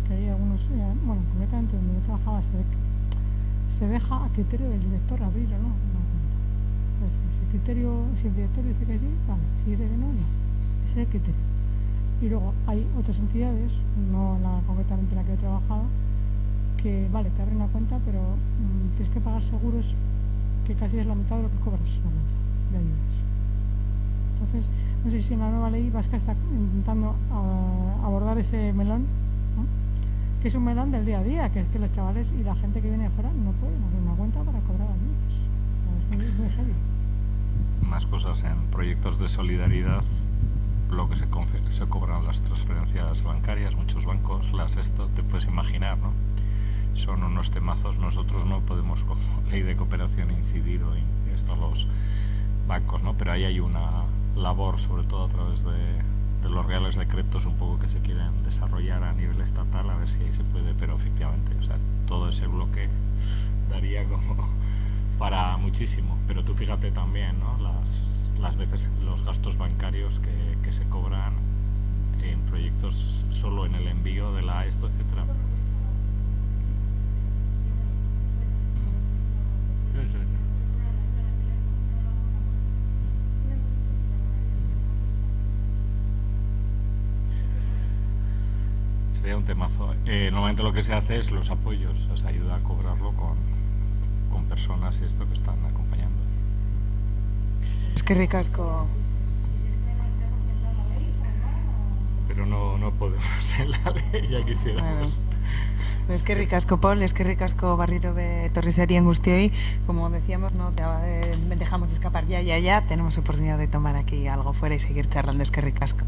que hay algunos, bueno, concretamente donde yo trabajaba, se deja a criterio del director abrir o no una cuenta. Entonces, si el director dice que sí, vale, si dice que no, no. Ese es el criterio. Y luego hay otras entidades, no concretamente la que he trabajado, que vale, te abren una cuenta, pero tienes que pagar seguros que casi es la mitad de lo que cobras la cuenta de ayudas. Entonces, no sé si en la nueva ley vasca está intentando abordar ese melón, ¿no? Que es un melón del día a día, que es que los chavales y la gente que viene de fuera no pueden abrir una cuenta para cobrar ayudas. Es muy heavy. Más cosas en proyectos de solidaridad, lo que se cobran las transferencias bancarias, muchos bancos, esto te puedes imaginar, ¿no? son unos temazos. Nosotros no podemos, como ley de cooperación, incidir en esto los bancos, ¿no? Pero ahí hay una labor, sobre todo a través de los reales decretos un poco que se quieren desarrollar a nivel estatal, a ver si ahí se puede, pero efectivamente, o sea, todo ese bloque daría como para muchísimo. Pero tú fíjate también, ¿no? Las veces los gastos bancarios que se cobran en proyectos solo en el envío de la esto, etcétera. Sería un temazo. Normalmente lo que se hace es los apoyos, o sea, ayuda a cobrarlo con personas y esto que están acompañando. Es que ricasco. Pero no podemos en la ley, ya quisiéramos. Es que ricasco, Paul, es que ricasco barriro de Torrisería en Gustioy. Como decíamos, no dejamos de escapar ya. Tenemos oportunidad de tomar aquí algo fuera y seguir charlando. Es que ricasco.